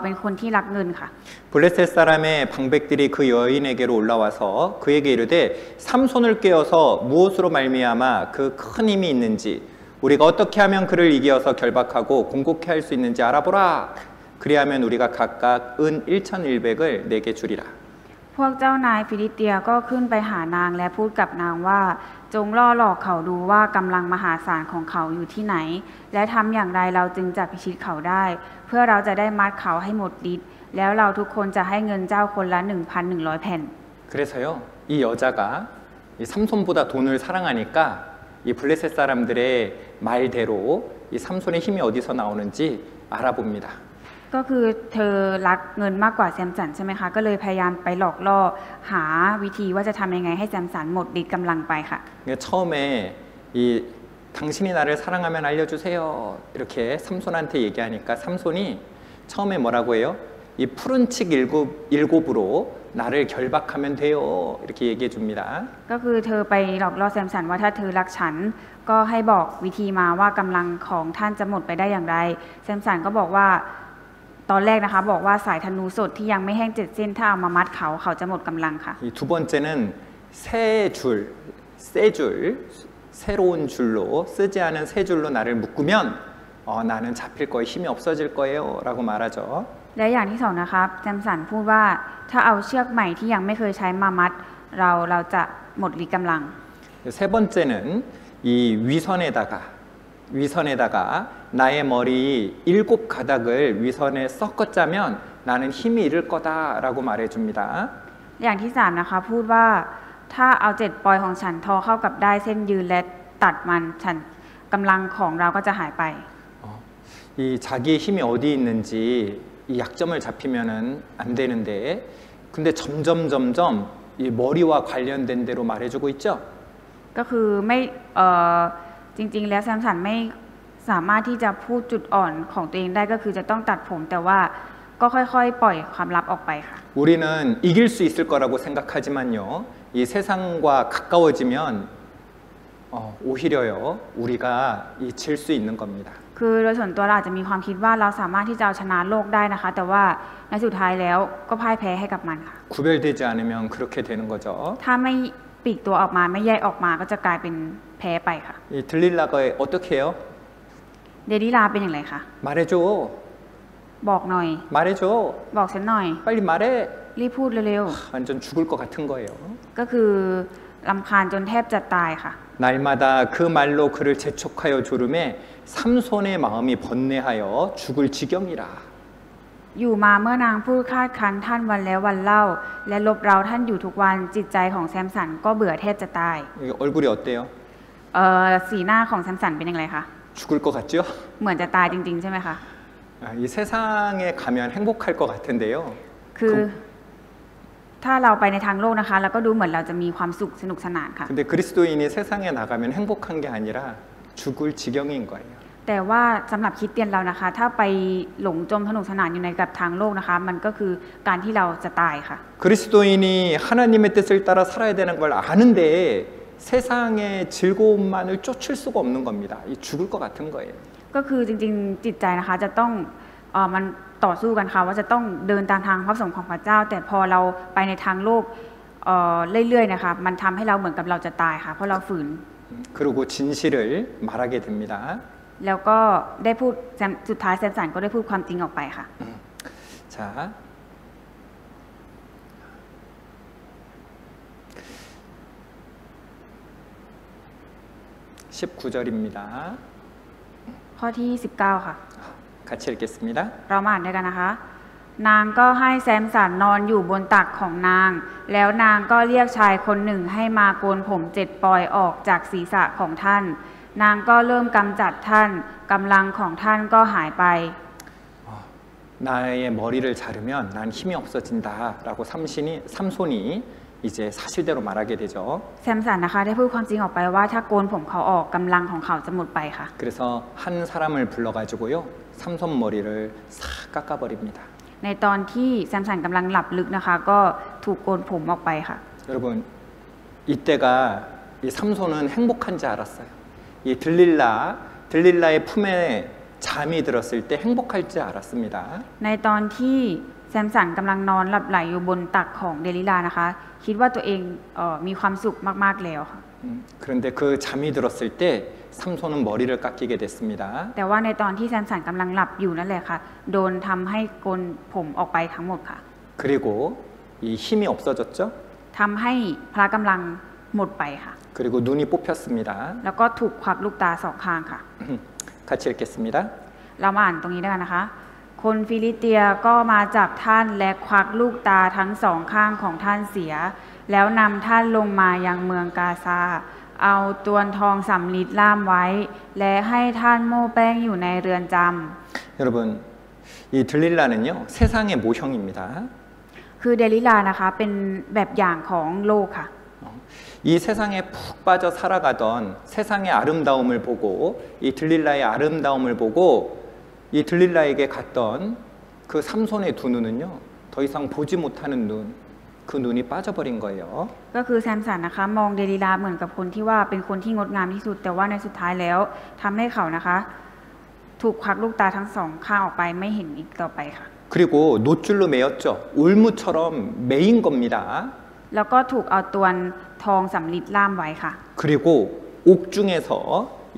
Speaker 2: เป็นคนที่รักเงินค่ะ
Speaker 1: 블레셋 사람의 방백들이 그 여인에게로 올라와서 그에게 이르되 삼손을 깨어서 무엇으로 말미암아 그 큰 힘이 있는지 우리가 어떻게 하면 그를 이기어서 결박하고 공곡해 할 수 있는지 알아보라. 그리하면 우리가 각각 은 1,100을 내게 주리라.
Speaker 2: พวกเจ้านายฟิลิสเตียก็ขึ้นไปหานางและพูดกับนางว่าจงล่อหลอกเขาดูว่ากำลังมหาศาลของเขาอยู่ที่ไหนและทำอย่างไรเราจึงจะพิชิตเขาได้เพื่อเราจะได้มัดเขาให้หมดฤทธิ์แล้วเราทุกคนจะให้เงินเจ้าคนละ 1,100 แผ่น
Speaker 1: 그래서요 이 여자가 이 삼손보다 돈을 사랑하니까 이 블레셋 사람들의 말대로 이 삼손의 힘이 어디서 나오는지 알아봅니다.
Speaker 2: ก็คือเธอรักเงินมากกว่าแซมสันใช่ไหมคะก็เลยพยายามไปหลอกล่อหาวิธีว่าจะทำยังไงให้แซมสันหมดฤทธิ์กำลังไปค่ะ
Speaker 1: 처음에 이 당신이 나를 사랑하면 알려주세요 이렇게 삼손한테 얘기하니까 삼손이 처음에 뭐라고 해요? 이 푸른 칙 일곱으로 나를 결박하면 돼요 이렇게 얘기해 줍니다.
Speaker 2: ก็คือเธอไปหลอกล่อแซมสันว่าถ้าเธอรักฉันก็ให้บอกวิธีมาว่ากำลังของท่านจะหมดไปได้อย่างไรแซมสันก็บอกว่าตอนแรกนะคะบอกว่าสายธนูสดที่ยังไม่แห้ง7 เส้นถ้าเอามามัดเขาจะหมดกำลังค่ะ
Speaker 1: 이 두 번째는 세 줄, 새로운 줄로 쓰지 않은 세 줄로 나를 묶으면 나는 잡힐 거에 힘이 없어질 거예요라고 말하죠.
Speaker 2: และอย่างที่สองนะคะแซมสันพูดว่าถ้าเอาเชือกใหม่ที่ยังไม่เคยใช้มามัดเราจะหมดฤทธิ์กำลัง
Speaker 1: 세 번째는 이 위선에다가 나의 머리 7 가닥을 위선에 섞어 짜면 나는 힘이 이를 거다라고 말해줍니다.
Speaker 2: อย่างที่สามนะคะพูดว่าถ้าเอา7 ปอยของฉันทอเข้ากับได้เส้นยืนและตัดมันฉันกำลังของเราก็จะหายไป
Speaker 1: 이 자기의 힘이 어디 있는지 이 약점을 잡히면은 안 되는데 근데 점점 이 머리와 관련된 대로 말해주고 있죠.
Speaker 2: ก็คือไม่จริงๆแล้วแซมสันไม่สามารถที่จะพูดจุดอ่อนของตัวเองได้ก็คือจะต้องตัดผมแต่ว่าก็ค่อยๆปล่อยความลับออกไปค่ะ
Speaker 1: 우리는 이길 수 있을 거라고 생각하지만요. 이 세상과 가까워지면 오히려요. 우리가 질 수 있는 겁니다.
Speaker 2: คือโดยส่วนตัวเราอาจจะมีความคิดว่าเราสามารถที่จะเอาชนะโลกได้นะคะแต่ว่าในสุดท้ายแล้วก็พ่ายแพ้ให้กับมันค่ะ
Speaker 1: 구별되지 않으면 그렇게 되는 거죠.
Speaker 2: ถ้าไม่ปลีกตัวออกมาไม่แยกออกมาก็จะกลายเป็นแพ้ไปค่ะ
Speaker 1: 이 들릴라가 어떻게 해요?
Speaker 2: เดลิลาเป็นอย่างไรคะ
Speaker 1: 말해줘.
Speaker 2: บอกหน่อย
Speaker 1: 말해줘.
Speaker 2: บอกฉันหน่อย
Speaker 1: 빨리 말해.
Speaker 2: รีบพูดเร็ว
Speaker 1: 완전 죽을 것 같은 거예요.
Speaker 2: ๆก็คือรำคาญจนแทบจะตายค่ะ
Speaker 1: 날마다 그 말로 그를 재촉하여 조름에 삼손의 마음이 번뇌하여 죽을 지경이라.
Speaker 2: อยู่มาเมื่อนางพูดคาดคั้นท่านวันแล้ววันเล่าและลบเร้าท่านอยู่ทุกวันจิตใจของแซมสันก็เบื่อแทบจะตาย
Speaker 1: 얼굴이 어때요?
Speaker 2: สีหน้าของแซมสันเป็นอย่างไรคะ
Speaker 1: 죽을 것 같죠?
Speaker 2: เหมือนจะตายจริงๆใช่ไหมคะ
Speaker 1: 이 세상에 가면 행복할 것 같은데요.
Speaker 2: คือถ้าเราไปในทางโลกนะคะแล้วก็ดูเหมือนเราจะมีความสุขสนุกสนานค่ะ
Speaker 1: 근데 그리스도인이 세상에 나가면 행복한 게 아니라 죽을 지경인 거예요.
Speaker 2: แต่ว่าสำหรับคริสเตียนเรานะคะถ้าไปหลงจมสนุกสนานอยู่ในกับทางโลกนะคะมันก็คือการที่เราจะตายค่ะ
Speaker 1: 그리스도인이 하나님의 뜻을 따라 살아야 되는 걸 아는데 세상의 즐거움만을 쫓을 수가 없는 겁니다. 이 죽을 것 같은 거예요.
Speaker 2: ก็คือจริงๆจิตใจนะคะจะต้องมันต่อสู้กันค่ะว่าจะต้องเดินตามทางพระประสงค์ของพระเจ้าแต่พอเราไปในทางโลก เรื่อยๆนะคะมันทำให้เราเหมือนกับเราจะตายค่ะเพราะเราฝืน
Speaker 1: 그리고 진실을 말하게 됩니다.
Speaker 2: แล้วก็ได้พูดสุดท้ายแซมสันก็ได้พูดความจริงออกไปค่ะ
Speaker 1: 자, 19절입니다.
Speaker 2: ข้อที่19ค่ะ
Speaker 1: 같이 읽겠습니다.
Speaker 2: เรามาอ่านด้วยกันนะคะ นางก็ให้แซมสันนอนอยู่บนตักของนาง แล้วนางก็เรียกชายคนหนึ่งให้มาโกนผม7 ปอยออกจากศีรษะของท่าน นางก็เริ่มกำจัดท่านกำลังของท่านก็หายไป
Speaker 1: 나의 머리를 자르면 난 힘이 없어진다라고 삼손이 이제 사실대로 말하게 되죠.
Speaker 2: แซมสันนะคะได้พูดความจริงออกไปว่าถ้าโกนผมเขาออกกำลังของเขาจะหมดไปค่ะ
Speaker 1: 그래서 한 사람을 불러가지고요, 삼손 머리를 싹 깎아버립니다.
Speaker 2: ในตอนที่แซมสันกำลังหลับลึกนะคะก็ถูกโกนผมออกไปค่ะ
Speaker 1: 여러분, 이때가 이 삼손은 행복한지 알았어요. 이 들릴라의 품에 잠이 들었을 때 행복할지 알았습니다.
Speaker 2: ในตอนที่แซมสันกำลังนอนหลับไหลอยู่บนตักของเดลิลานะคะคิดว่าตัวเองมีความสุขมากๆแล้วค่ะ
Speaker 1: 그런데 그 잠이 들었을 때 삼손은 머리를 깎이게 됐습니다.
Speaker 2: แต่ว่าในตอนที่แซมสันกำลังหลับอยู่นั่นแหละค่ะโดนทำให้โกนผมออกไปทั้งหมดค่ะ
Speaker 1: 그리고 이 힘이 없어졌죠.
Speaker 2: ทำให้พละกำลังหมดไปค่ะ
Speaker 1: 그리고 눈이 뽑혔습니다.
Speaker 2: แล้วก็ถูกควักลูกตา2 ข้างค่ะ
Speaker 1: 같이 읽겠습니다.
Speaker 2: เรามาอ่านตรงนี้ด้วยกันนะคะ คนฟิลิสเตียก็มาจับท่านและควักลูกตาทั้ง2 ข้างของท่านเสีย แล้วนำท่านลงมายังเมืองกาซา เอาตวนทองสำริดล่ามไว้ และให้ท่านโม่แป้งอยู่ในเรือนจำ
Speaker 1: 여러분, 이 들릴라는요, 세상의 모형입니다.
Speaker 2: คือเดลิลานะคะเป็นแบบอย่างของโลกค่ะ
Speaker 1: 이 세상에 푹 빠져 살아가던 세상의 아름다움을 보고 이 들릴라의 아름다움을 보고 이 들릴라에게 갔던 그 삼손의 두 눈은요, 더 이상 보지 못하는 눈, 그 눈이 빠져버린 거예요.
Speaker 2: ก็คือแซมสันนะคะมองเดลิลาเหมือนกับคนที่ว่าเป็นคนที่งดงามที่สุดแต่ว่าในสุดท้ายแล้วทำให้เขานะคะถูกควักลูกตาทั้ง2 ข้างออกไปไม่เห็นอีกต่อไปค่ะ
Speaker 1: 그리고 노줄로 매였죠. 올무처럼 매인 겁니다.
Speaker 2: แล้วก็ถูกเอาตวนทองสำริดล่ามไว้ค่ะ
Speaker 1: 그리고 옥중에서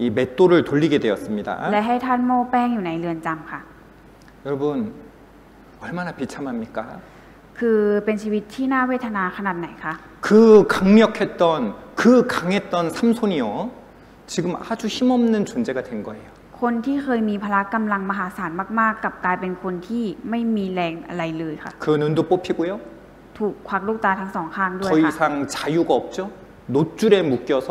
Speaker 1: 이 맷돌을 돌리게 되었습니다.
Speaker 2: และให้ท่านโม่แป้งอยู่ในเรือนจำค่ะ
Speaker 1: 여러분, 얼마나 비참합니까?
Speaker 2: คือเป็นชีวิตที่น่าเวทนาขนาดไหนคะ
Speaker 1: 그 강력했던, 그 강했던 삼손이요, 지금 아주 힘없는 존재가 된 거예요.
Speaker 2: คนที่เคยมีพละกำลังมหาศาลมากๆกับกลายเป็นคนที่ไม่มีแรงอะไรเลยค่ะ
Speaker 1: 그 눈도 뽑히고요.
Speaker 2: ถูกควักลูกตาทั้ง2 ข้างด้วย
Speaker 1: 더
Speaker 2: ค่ะ
Speaker 1: 이상 자유가 없죠. 노줄에 묶여서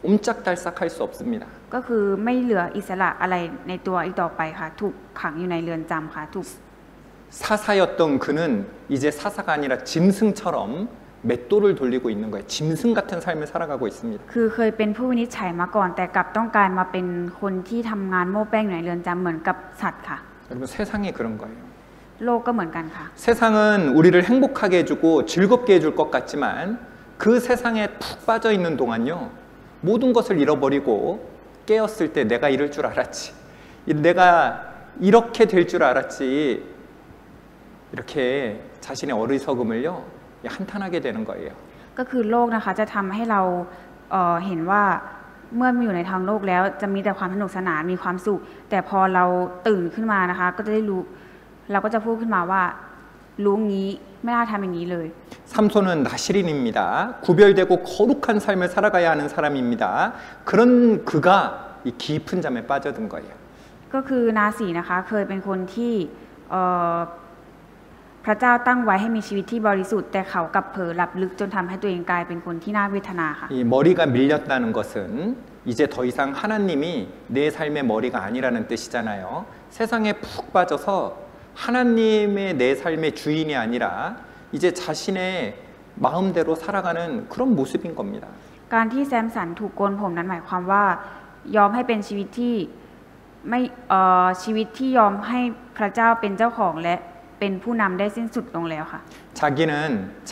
Speaker 1: 옴짝달싹할 수 없습니다.
Speaker 2: ก็คือไม่เหลืออิสระอะไรในตัวอีกต่อไปค่ะถูกขังอยู่ในเรือนจำค่ะถูก
Speaker 1: 사사였던 그는 이제 사사가 아니라 짐승처럼 맷돌을 돌리고 있는 거예요. 짐승 같은 삶을 살아가고 있습니다.
Speaker 2: คือเคยเป็นผู้วินิจฉัยมาก่อนแต่กลับต้องการมาเป็นคนที่ทำงานโม้แป้งอยู่ในเรือนจำเหมือนกับสัตว์ค่ะ
Speaker 1: 여러분, 세상이 그런 거예요.
Speaker 2: โลกก็เหมือนกันค่ะ
Speaker 1: 세상은 우리를 행복하게 해주고 즐겁게 해줄 것 같지만 그 세상에 푹 빠져 있는 동안요, 모든 것을 잃어버리고 깨었을 때 내가 이럴 줄 알았지, 내가 이렇게 될 줄 알았지, 이렇게 자신의 어리석음을요 한탄하게 되는 거예요.
Speaker 2: ก็คือโลกนะคะจะทำให้เราเห็นว่าเมื่อมีอยู่ในทางโลกแล้วจะมีแต่ความสนุกสนานมีความสุขแต่พอเราตื่นขึ้นมานะคะก็จะได้รู้เราก็จะพูดขึ้นมาว่ารู้งี้ไม่น่าทำอย่างนี้เลย
Speaker 1: 삼손은 나시린입니다. 구별되고 거룩한 삶을 살아가야 하는 사람입니다. 그런 그가 이 깊은 잠에 빠져든 거예요.
Speaker 2: ก็คือนาสีนะคะเคยเป็นคนที่พระเจ้าตั้งไว้ให้มีชีวิตที่บริสุทธิ์แต่เขากลับเผลอหลับลึกจนทำให้ตัวเองกลายเป็นคนที่น่าเวทนาค่ะ
Speaker 1: 이 머리가 밀렸다는 것은 이제 더 이상 하나님이 내 삶의 머리가 아니라는 뜻이잖아요. 세상에 푹 빠져서 하나님의 내 삶의 주인이 아니라 이제 자신의 마음대로 살아가는 그런 모습인 겁니다.
Speaker 2: การที่แซมสันถูกโกนผมนั้นหมายความว่ายอมให้เป็นชีวิตที่ไม่ชีวิตที่ยอมให้พระเจ้าเป็นเจ้าของและเป็นผู้นำได้สิ้นสุดลงแล้วค่ะ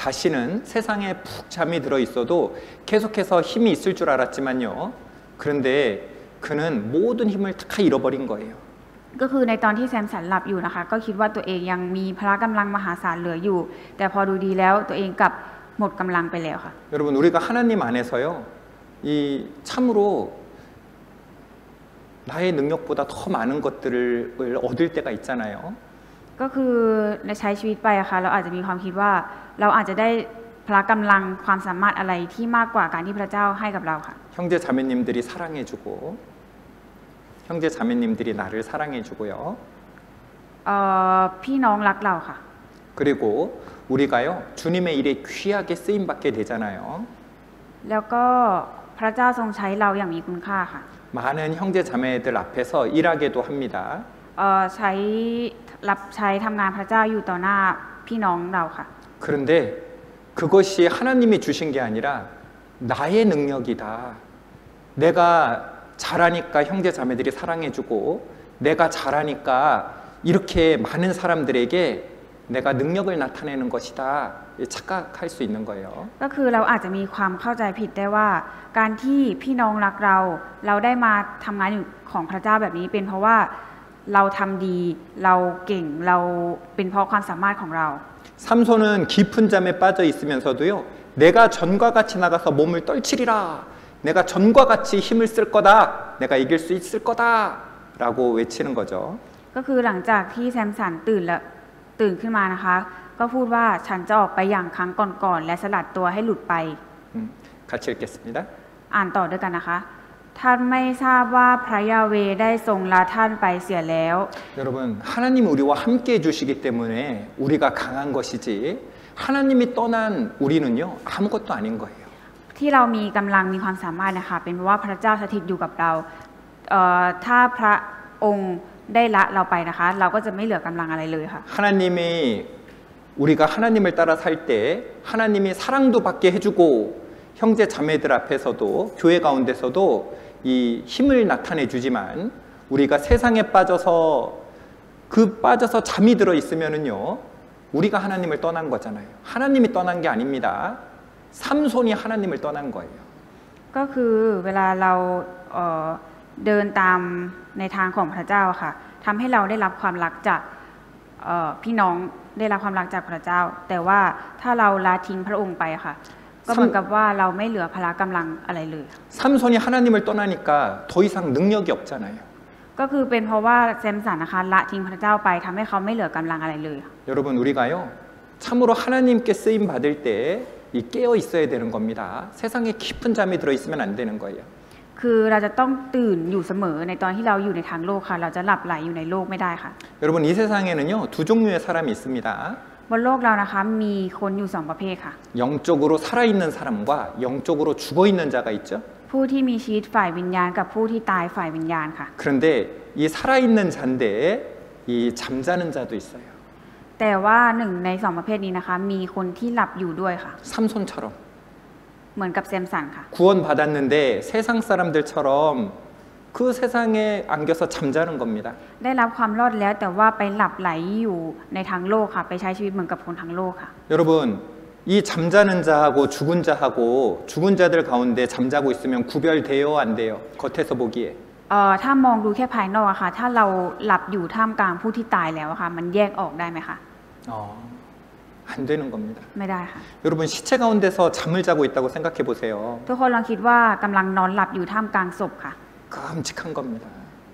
Speaker 1: 자신은 세상에 푹 잠이 들어 있어도 계속해서 힘이 있을 줄 알았지만요. 그런데 그는 모든 힘을 다 잃어버린 거예요.
Speaker 2: ก็คือในตอนที่แซมสันหลับอยู่นะคะก็คิดว่าตัวเองยังมีพละกำลังมหาศาลเหลืออยู่แต่พอดูดีแล้วตัวเองกลับ หมดกำลังไปแล้วค่ะ
Speaker 1: 여러분 우리가 하나님 안에서요 이 참으로 나의 능력보다 더 많은 것들을 얻을 때가 있잖아요.
Speaker 2: ก็คือในใช้ชีวิตไปอะค่ะเราอาจจะมีความคิดว่าเราอาจจะได้พละกำลังความสามารถอะไรที่มากกว่าการที่พระเจ้าให้กับเราค่ะ
Speaker 1: 형제 자매님들이 사랑해주고 형제 자매님들이 나를 사랑해주고요.
Speaker 2: พี่น้องรักเราค่ะ
Speaker 1: 그리고 우리가요 주님의 일에 귀하게 쓰임 받게 되잖아요.
Speaker 2: แล้วก็พระเจ้าทรงใช้เราอย่างมีคุณค่าค่ะ
Speaker 1: 많은 형제 자매들 앞에서 일하게도 합니다.
Speaker 2: ใช้รับใช้ทำงานพระเจ้าอยู่ต่อหน้าพี่น้องเราค่ะ
Speaker 1: 그런데 그것이 하나님이 주신 게 아니라 나의 능력이다. 내가 잘하니까 형제 자매들이 사랑해주고 내가 잘하니까 이렇게 많은 사람들에게 내가 능력을 나타내는 것이다. 착각할 수 있는 거예요.
Speaker 2: ก็คือเราอาจจะมีความเข้าใจผิดได้ว่าการที่พี่น้องรักเราได้มาทำงานอยู่ของพระเจ้าแบบนี้เป็นเพราะว่าเราทำดีเราเก่งเราเป็นเพราะความสามารถของเรา
Speaker 1: 삼손은 깊은 잠에 빠져 있으면서도요 내가 전과 같이 나가서 몸을 떨치리라 내가 전과 같이 힘을 쓸 거다 내가 이길 수 있을 거다 라고 외치는 거죠.
Speaker 2: ก็คือหลังจากที่แซมสันตื่นขึ้นมานะคะก็พูดว่าฉันจะออกไปอย่างครั้งก่อนๆและสลัดตัวให้หลุดไป
Speaker 1: 같이 읽겠습니다.
Speaker 2: อ่านต่อด้วยกันนะคะท่านไม่ทราบว่าพระยาเวห์ได้ทรงละท่านไปเสียแล้ว
Speaker 1: 여러분 하나님 우리와 함께 해주시기 때문에 우리가 강한 것이지 하나님이 떠난 우리는요 아무것도 아닌 거예요.
Speaker 2: ที่เรามีกำลังมีความสามารถนะคะเป็นเพราะว่าพระเจ้าสถิตอยู่กับเราถ้าพระองค์ได้ละเราไปนะคะเราก็จะไม่เหลือกำลังอะไรเลยค่ะ
Speaker 1: 하나님이 우리가 하나님을 따라 살 때 하나님이 사랑도 받게 해주고 형제 자매들 앞에서도 교회 가운데서도 이 힘을 나타내 주지만 우리가 세상에 빠져서 잠이 들어 있으면은요 우리가 하나님을 떠난 거잖아요. 하나님이 떠난 게 아닙니다. 삼손이 하나님을 떠난 거예요.
Speaker 2: ก็คือเวลาเราเดินตามในทางของพระเจ้าค่ะทำให้เราได้รับความรักจากพี่น้องได้รับความรักจากพระเจ้าแต่ว่าถ้าเราละทิ้งพระองค์ไปค่ะก็เหมือนกับว่าเราไม่เหลือพละกำลังอะไรเลย
Speaker 1: 삼손이 하나님을 떠나니까 더 이상 능력이 없잖아요.
Speaker 2: ก็คือเป็นเพราะว่าแซมสันนะคะละทิ้งพระเจ้าไปทำให้เขาไม่เหลือกำลังอะไรเลย
Speaker 1: 여러분 우리가요 참으로 하나님께 쓰임 받을 때 이 깨어 있어야 되는 겁니다. 세상에 깊은 잠이 들어 있으면 안 되는 거예요.
Speaker 2: คือเราจะต้องตื่นอยู่เสมอในตอนที่เราอยู่ในทางโลกค่ะเราจะหลับไหลอยู่ในโลกไม่ได้ค่ะ
Speaker 1: 여러분 이 세상에는요 두 종류의 사람이 있습니다.
Speaker 2: บนโลกเรานะคะมีคนอยู่2ประเภทค่ะ
Speaker 1: 영적으로 살아있는 사람과 영적으로 죽어있는 자가 있죠.
Speaker 2: ผู้ที่มีชีวิตฝ่ายวิญญาณกับผู้ที่ตายฝ่ายวิญญาณค่ะ
Speaker 1: 그런데 이 살아있는 자인데 이 잠자는 자도 있어요.
Speaker 2: แต่ว่า1ใน2ประเภทนี้นะคะมีคนที่หลับอยู่ด้วยค่ะ
Speaker 1: 삼손처럼
Speaker 2: เหมือนกับแซมสันค่ะ
Speaker 1: 구원받았는데 세상 사람들처럼 그 세상에 안겨서 잠자는 겁니다.
Speaker 2: ได้รับความรอดแล้วแต่ว่าไปหลับไหลอยู่ในทางโลกค่ะไปใช้ชีวิตเหมือนกับคนทางโลกค่ะ
Speaker 1: 여러분 이 잠자는 자하고 죽은 자들 가운데 잠자고 있으면 구별돼요 안 돼요? 겉에서 보기에
Speaker 2: ถ้ามองดูแค่ภายนอกอะค่ะถ้าเราหลับอยู่ท่ามกลางผู้ที่ตายแล้วอะค่ะมันแยกออกได้ไหมคะ
Speaker 1: 안 되는 겁니다.
Speaker 2: ไม่ได้ค่ะ
Speaker 1: 여러분 시체 가운데서 잠을 자고 있다고 생각해 보세요.
Speaker 2: ทุกคนลองคิดว่ากำลังนอนหลับอยู่ท่ามกลางศพค่ะ
Speaker 1: 끔찍한 겁니다.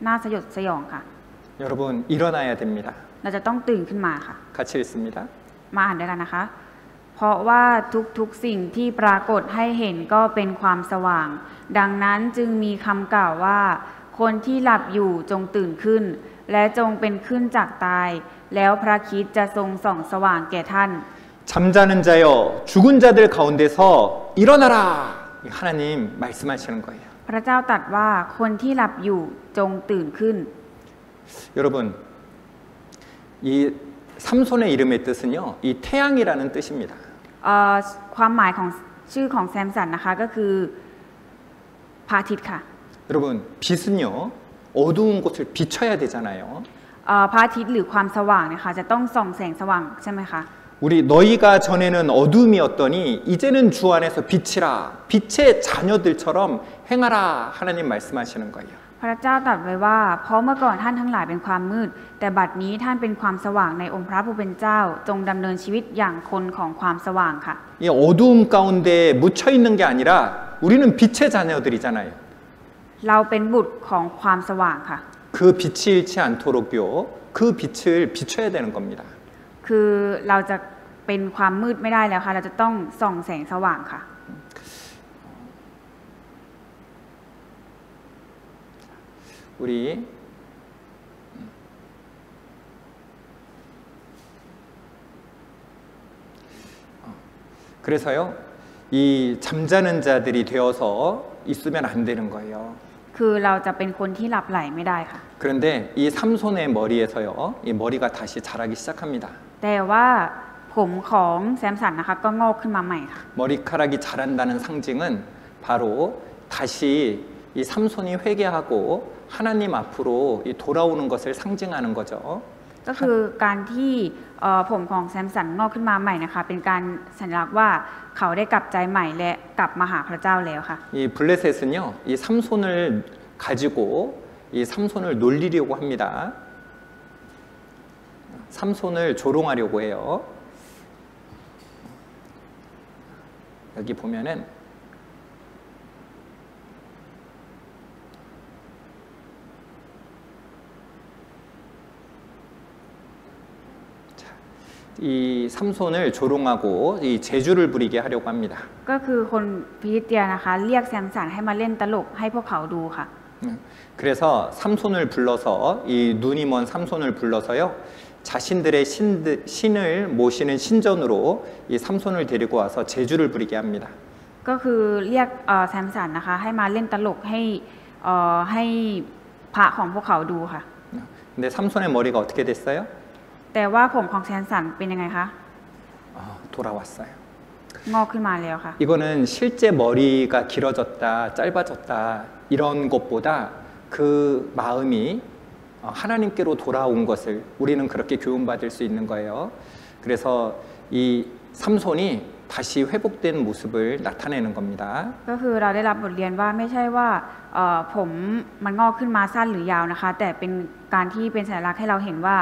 Speaker 2: น่าสยดสยองค่ะ
Speaker 1: 여러분 일어나야 됩니다.
Speaker 2: เราจะต้องตื่นขึ้นมาค่ะ
Speaker 1: 같이 읽습니다.
Speaker 2: มาอ่านด้วยกันนะคะ เพราะว่าทุกสิ่งที่ปรากฏให้เห็นก็เป็นความสว่าง ดังนั้นจึงมีคำกล่าวว่าคนที่หลับอยู่จงตื่นขึ้น และจงเป็นขึ้นจากตาย แล้วพระคริสต์จะทรงส่องสว่างแก่ท่าน
Speaker 1: 잠자는 자여 죽은 자들 가운데서 일어나라. 하나님 말씀하시는 거예요.
Speaker 2: พระเจ้าตรัสว่าคนที่หลับอยู่จงตื่นขึ้น
Speaker 1: 여러분 이 삼손의 이름의 뜻은요 이 태양이라는 뜻입니다.
Speaker 2: ความหมายของชื่อของแซมสันนะคะก็คือพระอาทิตย์ค่ะ
Speaker 1: 여러분 빛은요 어두운 곳을 비춰야 되잖아요.
Speaker 2: พระอาทิตย์หรือความสว่างนะคะจะต้องส่องแสงสว่างใช่ไหมคะ
Speaker 1: 우리 너희가 전에는 어둠이었더니 이제는 주 안에서 빛이라 빛의 자녀들처럼 행하라 하나님 말씀하시는 거예요.
Speaker 2: พระเจ้าตรัสไว้ว่าเพราะเมื่อก่อนท่านทั้งหลายเป็นความมืดแต่บัดนี้ท่านเป็นความสว่างในองค์พระผู้เป็นเจ้าจงดำเนินชีวิตอย่างคนของความสว่างค่ะ
Speaker 1: 이 어두움 가운데 묻혀 있는 게 아니라 우리는 빛의 자녀들이잖아요.
Speaker 2: เราเป็นบุตรของความสว่างค่ะ
Speaker 1: 그 빛이 잃지 않도록요. 그 빛을 비춰야 되는 겁니다.
Speaker 2: คือเราจะเป็นความมืดไม่ได้แล้วค่ะเราจะต้องส่องแสงสว่างค่ะ
Speaker 1: 우리 그래서요. 이 잠자는 자들이 되어서 있으면 안 되는 거예요.
Speaker 2: คือเราจะเป็นคนที่หลับไหลไม่ได้ค่ะ
Speaker 1: 그런데 이 삼손의 머리에서요. 이 머리가 다시 자라기 시작합니다.
Speaker 2: แต่ว่าผมของแซมสันนะคะก็งอกขึ้นมาใหม่ค่ะ
Speaker 1: 머리카락이 자란다는 상징은 바로 다시 이 삼손이 회개하고 하나님 앞으로 이 돌아오는 것을 상징하는 거죠.
Speaker 2: ก็คือการที่ผมของแซมสันงอกขึ้นมาใหม่นะคะเป็นการสัญลักษณ์ว่าเขาได้กลับใจใหม่และกลับมาหาพระเจ้าแล้วค่ะ
Speaker 1: 이 블레셋은요. 이 삼손을 가지고 이 삼손을 놀리려고 합니다. 삼손을 조롱하려고 해요. 여기 보면은 이 삼손을 조롱하고 이 재주를 부리게 하려고 합니다.
Speaker 2: ก็คือคนฟิลิสเตียนะคะเรียกแซมสันให้มาเล่นตลกให้พวกเขาดูค่ะ
Speaker 1: 그래서 삼손을 불러서 이 눈이 먼 삼손을 불러서요. 자신들의 신을 모시는 신전으로 이 삼손을 데리고 와서 재주를 부리게 합니다.
Speaker 2: ก็คือเรียกแซมสันนะคะให้มาเล่นตลกให้พระของพวกเขาดูค่ะ
Speaker 1: 근데 삼손의 머리가 어떻게 됐어요?
Speaker 2: แต่ว่าผมของแซมสันเป็นยังไงคะ
Speaker 1: 돌아왔어요.
Speaker 2: งอกขึ้นมาแล้วค่ะ
Speaker 1: 이거는 실제 머리가 길어졌다, 짧아졌다 이런 것보다 그 마음이 하나님께로 돌아온 것을 우리는 그렇게 교훈받을 수 있는 거예요. 그래서 이 삼손이 다시 회복된 모습을 나타내는 겁니다.
Speaker 2: ก็คือเราได้รับบทเรียนว่าไม่ใช่ว่าผมมันงอกขึ้นมาสั้นหรือยาวนะคะแต่เป็นการที่เป็นสัญลักษณ์ให้เราเห็นว่า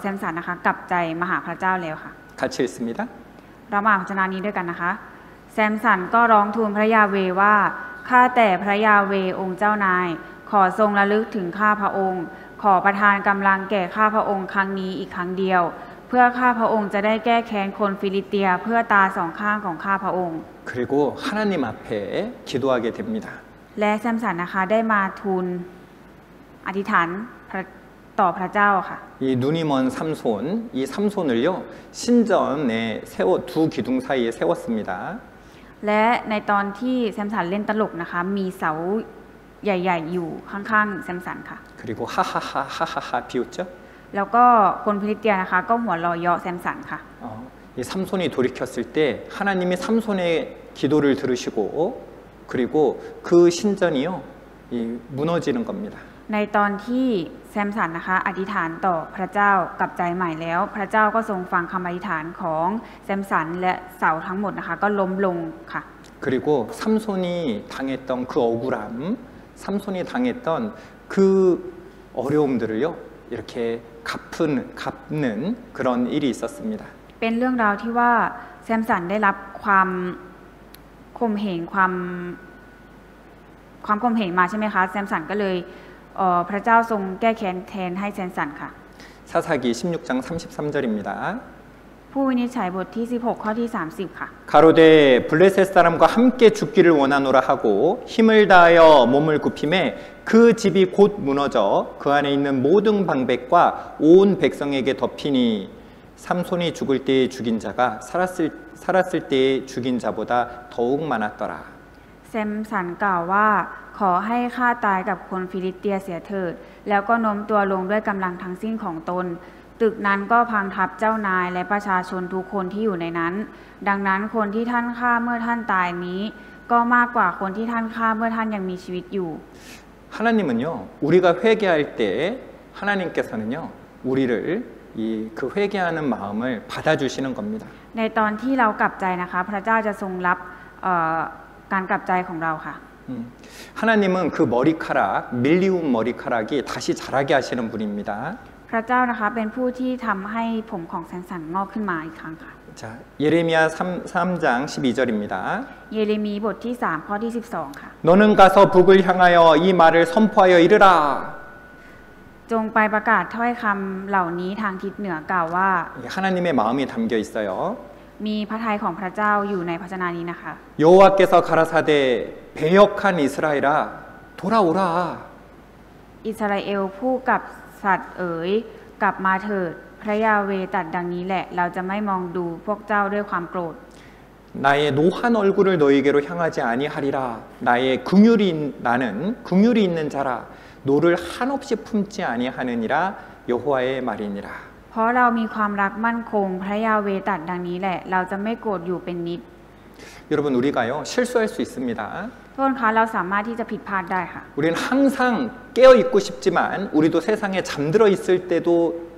Speaker 2: แซมสันนะคะกลับใจมาหาพระเจ้าแล้วค่ะ
Speaker 1: 같이 읽습니다.
Speaker 2: เรามาอ่านพระชนะนี้ด้วยกันนะคะแซมสันก็ร้องทูลพระยาเวว่าข้าแต่พระยาเวองค์เจ้านายขอทรงระลึกถึงข้าพระองค์ขอประทานกำลังแก่ข้าพระองค์ครั้งนี้อีกครั้งเดียวเพื่อข้าพระองค์จะได้แก้แค้นคนฟิลิสเตียเพื่อตาสองข้างของข้าพระองค์
Speaker 1: 그리고 하나님 앞에 기도하게 됩니다.
Speaker 2: และแซมสันนะคะได้มาทูลอธิษฐานต่อพระเจ้าค่ะ
Speaker 1: 이 눈이 먼 삼손, 이 삼손을요 신전에 두 기둥 사이에 세웠습니다.
Speaker 2: และในตอนที่แซมสันเล่นตลกนะคะมีเสาใหญ่ๆอยู่ข้างๆแซมสันค่ะ
Speaker 1: 그리고 하하하 하하하 비웃죠?
Speaker 2: แล้วก็คนฟิลิสเตียนะคะก็หัวเราะเยาะแซมสันค่ะ
Speaker 1: 이 삼손이 돌이켰을 때 하나님이 삼손의 기도를 들으시고 그리고 그 신전이요 무너지는 겁니다.
Speaker 2: ในตอนที่แซมสันนะคะอธิษฐานต่อพระเจ้ากลับใจใหม่แล้วพระเจ้าก็ทรงฟังคำอธิษฐานของแซมสันและเสาทั้งหมดนะคะก็ล้มลงค่ะ
Speaker 1: 그리고 삼손이 당했던 그 억울함, 삼손이 당했던 그 어려움들을요 이렇게 갚는 그런 일이 있었습니다.
Speaker 2: เป็นเรื่องราวที่ว่าแซมสันได้รับความข่มเหงความข่มเหงมาใช่ไหมคะแซมสันก็เลยพระเจ้าทรงแก้แค้นแทนให้แซมสันค่ะ
Speaker 1: 사사기 16장 33절입니다.
Speaker 2: ผู้วินิจฉัยบทที่16ข้อที่30ค่ะ
Speaker 1: 가로되 블레셋 사람과 함께 죽기를 원하노라 하고 힘을 다하여 몸을 굽힘에 그 집이 곧 무너져 그 안에 있는 모든 방백과 온 백성에게 덮이니 삼손이 죽을 때에 죽인 자가 살았을 때에 죽인 자보다 더욱 많았더라.
Speaker 2: แซมสันกล่าวว่าขอให้ข้าตายกับคนฟิลิสเตียเสียเถิดแล้วก็โน้มตัวลงด้วยกำลังทั้งสิ้นของตนตึกนั้นก็พังทับเจ้านายและประชาชนทุกคนที่อยู่ในนั้นดังนั้นคนที่ท่านฆ่าเมื่อท่านตายนี้ก็มากกว่าคนที่ท่านฆ่าเมื่อท่านยังมีชีวิตอยู่
Speaker 1: 하나님은요 우리가 회개할 때 하나님께서는요 우리를 그 회개하는 마음을 받아주시는 겁니다.
Speaker 2: ในตอนที่เรากลับใจนะคะพระเจ้าจะทรงรับการกลับใจของเราค่ะ
Speaker 1: 하나님은 그 머리카락, 밀리움 머리카락이 다시 자라게 하시는 분입니다.
Speaker 2: พระเจ้านะคะเป็นผู้ที่ทำให้ผมของแซมสันงอกขึ้นมาอีกครั้งค่ะ
Speaker 1: 자, 예레미야 3장 12절입니다.
Speaker 2: เยเรมีบทที่3ข้อที่12ค่ะ
Speaker 1: 너는 가서 북을 향하여 이 말을 선포하여 이르라.
Speaker 2: จงไปประกาศถ้อยคำเหล่านี้ทางทิศเหนือกล่าวว่า
Speaker 1: 하나님의 마음이 담겨 있어요.
Speaker 2: มีพระทัยของพระเจ้าอยู่ในพระชนะนี้นะคะ
Speaker 1: 여호와께서 가라사대 배역한 이스라엘아 돌아오라.
Speaker 2: อิสราเอลผู้กับสัตว์เอ๋ยกลับมาเถิดพระยาเวตรัสดังนี้แหละเราจะไม่มองดูพวกเจ้าด้วยความโกรธ
Speaker 1: 나의 노한 얼굴을 너희에게로 향하지 아니하리라. 나는 긍휼이 있는 자라. 노를 한없이 품지 아니하느니라. 여호와의 말이니라.
Speaker 2: เพราะเรามีความรักมั่นคงพระยาเวตรัสดังนี้แหละเราจะไม่โกรธอยู่เป็นนิด
Speaker 1: 여러분 우리가요 실수할 수 있습니다.
Speaker 2: ทุกคนคะเราสามารถที่จะผิดพลาดได้ค่ะ
Speaker 1: 우리는 항상 깨어 있고 싶지만 우리도 세상에 잠들어 있을 때도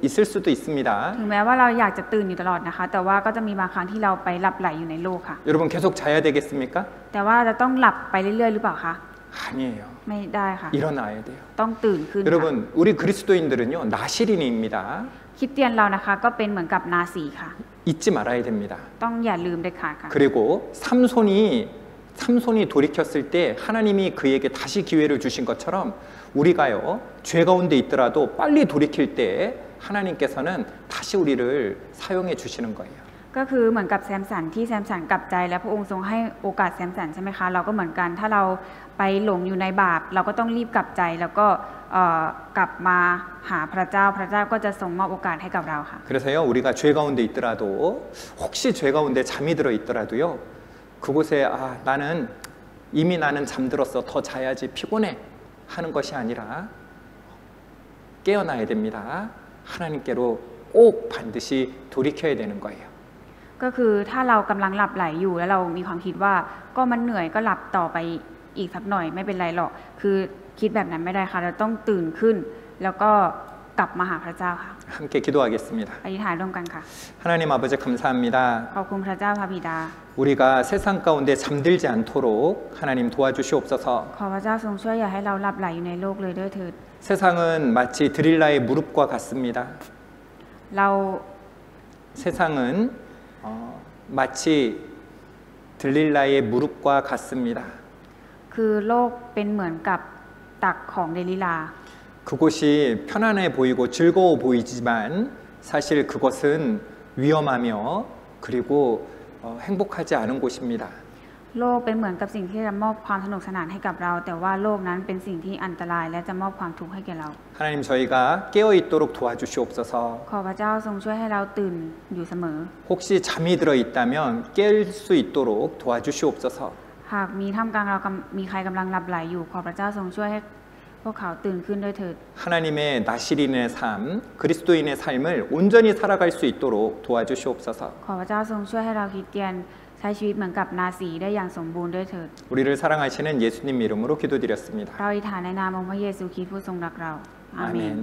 Speaker 1: 있을 수도 있습니다.
Speaker 2: ถึงแม้ว่าเราอยากจะตื่นอยู่ตลอดนะคะแต่ว่าก็จะมีบางครั้งที่เราไปหลับไหลอยู่ในโลกค่ะ
Speaker 1: 여러분 계속 자야 되겠습니까?
Speaker 2: แต่ว่าเราจะต้องหลับไปเรื่อยๆหรือเปล่าคะ
Speaker 1: 아니에요.
Speaker 2: ไม่ได้ค่ะ
Speaker 1: 일어나야 돼요.
Speaker 2: ต้องตื่นขึ้นค่ะ
Speaker 1: 여러분 우리 그리스도인들은요 나시린입니다.
Speaker 2: คริสเตียนเรานะคะก็เป็นเหมือนกับนาซีค่ะ
Speaker 1: 잊지 말아야 됩니다.
Speaker 2: ต้องอย่าลืมเด็ดขาดค่ะ
Speaker 1: 그리고 삼손이 돌이켰을 때 하나님이 그에게 다시 기회를 주신 것처럼 우리가요 죄 가운데 있더라도 빨리 돌이킬 때 하나님께서는 다시 우리를 사용해 주시는 거예요.
Speaker 2: ก็คือเหมือนกับแซมสันที่แซมสันกลับใจและพระองค์ทรงให้โอกาสแซมสันใช่ไหมคะเราก็เหมือนกันถ้าเราไปหลงอยู่ในบาปเราก็ต้องรีบกลับใจแล้วก็กลับมาหาพระเจ้าพระเจ้าก็จะทรงมอบโอกาสให้กับเราค่ะ
Speaker 1: 그래서요 우리가 죄 가운데 있더라도 혹시 죄 가운데 잠이 들어 있더라도요 그곳에 이미 나는 잠들었어 더 자야지 피곤해 하는 것이 아니라 깨어나야 됩니다. 하나님께로 꼭 반드시 돌이켜야 되는 거예요.
Speaker 2: ก็คือถ้าเรากำลังหลับไหลอยู่แล้วเรามีความคิดว่าก็มันเหนื่อยก็หลับต่อไปอีกสักหน่อยไม่เป็นไรหรอกคือคิดแบบนั้นไม่ได้ค่ะเราต้องตื่นขึ้นแล้วก็กลับมาหาพระเจ้าค่ะ
Speaker 1: 함께 기도하겠습니다.
Speaker 2: อธิษฐานร่วมกันค่ะ
Speaker 1: 하나님 아버지 감사합니다.
Speaker 2: ขอบคุณพระเจ้าพระบิดา
Speaker 1: 우리가 세상 가운데 잠들지 않도록 하나님 도와주시옵소서.
Speaker 2: ขอพระเจ้าทรงช่วยอย่าให้เราหลับไหลอยู่ในโลกเลยด้วยเถิด
Speaker 1: 세상은 마치 드릴라의 무릎과 같습니다.
Speaker 2: เรา
Speaker 1: 세상은 마치 들릴라의 무릎과 같습니다.
Speaker 2: คือโลกเป็นเหมือนกับตักของเดลิลา
Speaker 1: 그곳이 편안해 보이고 즐거워 보이지만 사실 그것은 위험하며 그리고 행복하지 않은 곳입니다.
Speaker 2: โลกเป็นเหมือนกับสิ่งที่จะมอบความสนุกสนานให้กับเราแต่ว่าโลกนั้นเป็นสิ่งที่อันตรายและจะมอบความทุกข์ให้แก่เรา
Speaker 1: 하나님 저희가 깨어 있도록 도와주시옵소서.
Speaker 2: ขอพระเจ้าทรงช่วยให้เราตื่นอยู่เสมอ
Speaker 1: 혹시 잠이 들어 있다면 깰 수 있도록 도와주시옵소서.
Speaker 2: หากมีท่ามกลางเรามีใครกำลังหลับไหลอยู่ขอพระเจ้าทรงช่วยให้พวกเขาตื่นขึ้นด้วยเถิด
Speaker 1: 하나님의 나시린의 삶, 그리스도인의 삶을 온전히 살아갈 수 있도록 도와주시옵소서.
Speaker 2: ขอพระเจ้าทรงช่วยให้เราคริสเตียนใช้ชีวิตเหมือนกับนาสีได้อย่างสมบูรณ์ด้วยเถิด
Speaker 1: 우리를 사랑하시는 예수님 이름으로 기도드렸습니다.
Speaker 2: เราอธิษฐานในนามองค์พระเยซูคริสต์ผู้ทรงรักเราอาเมน
Speaker 1: 아멘.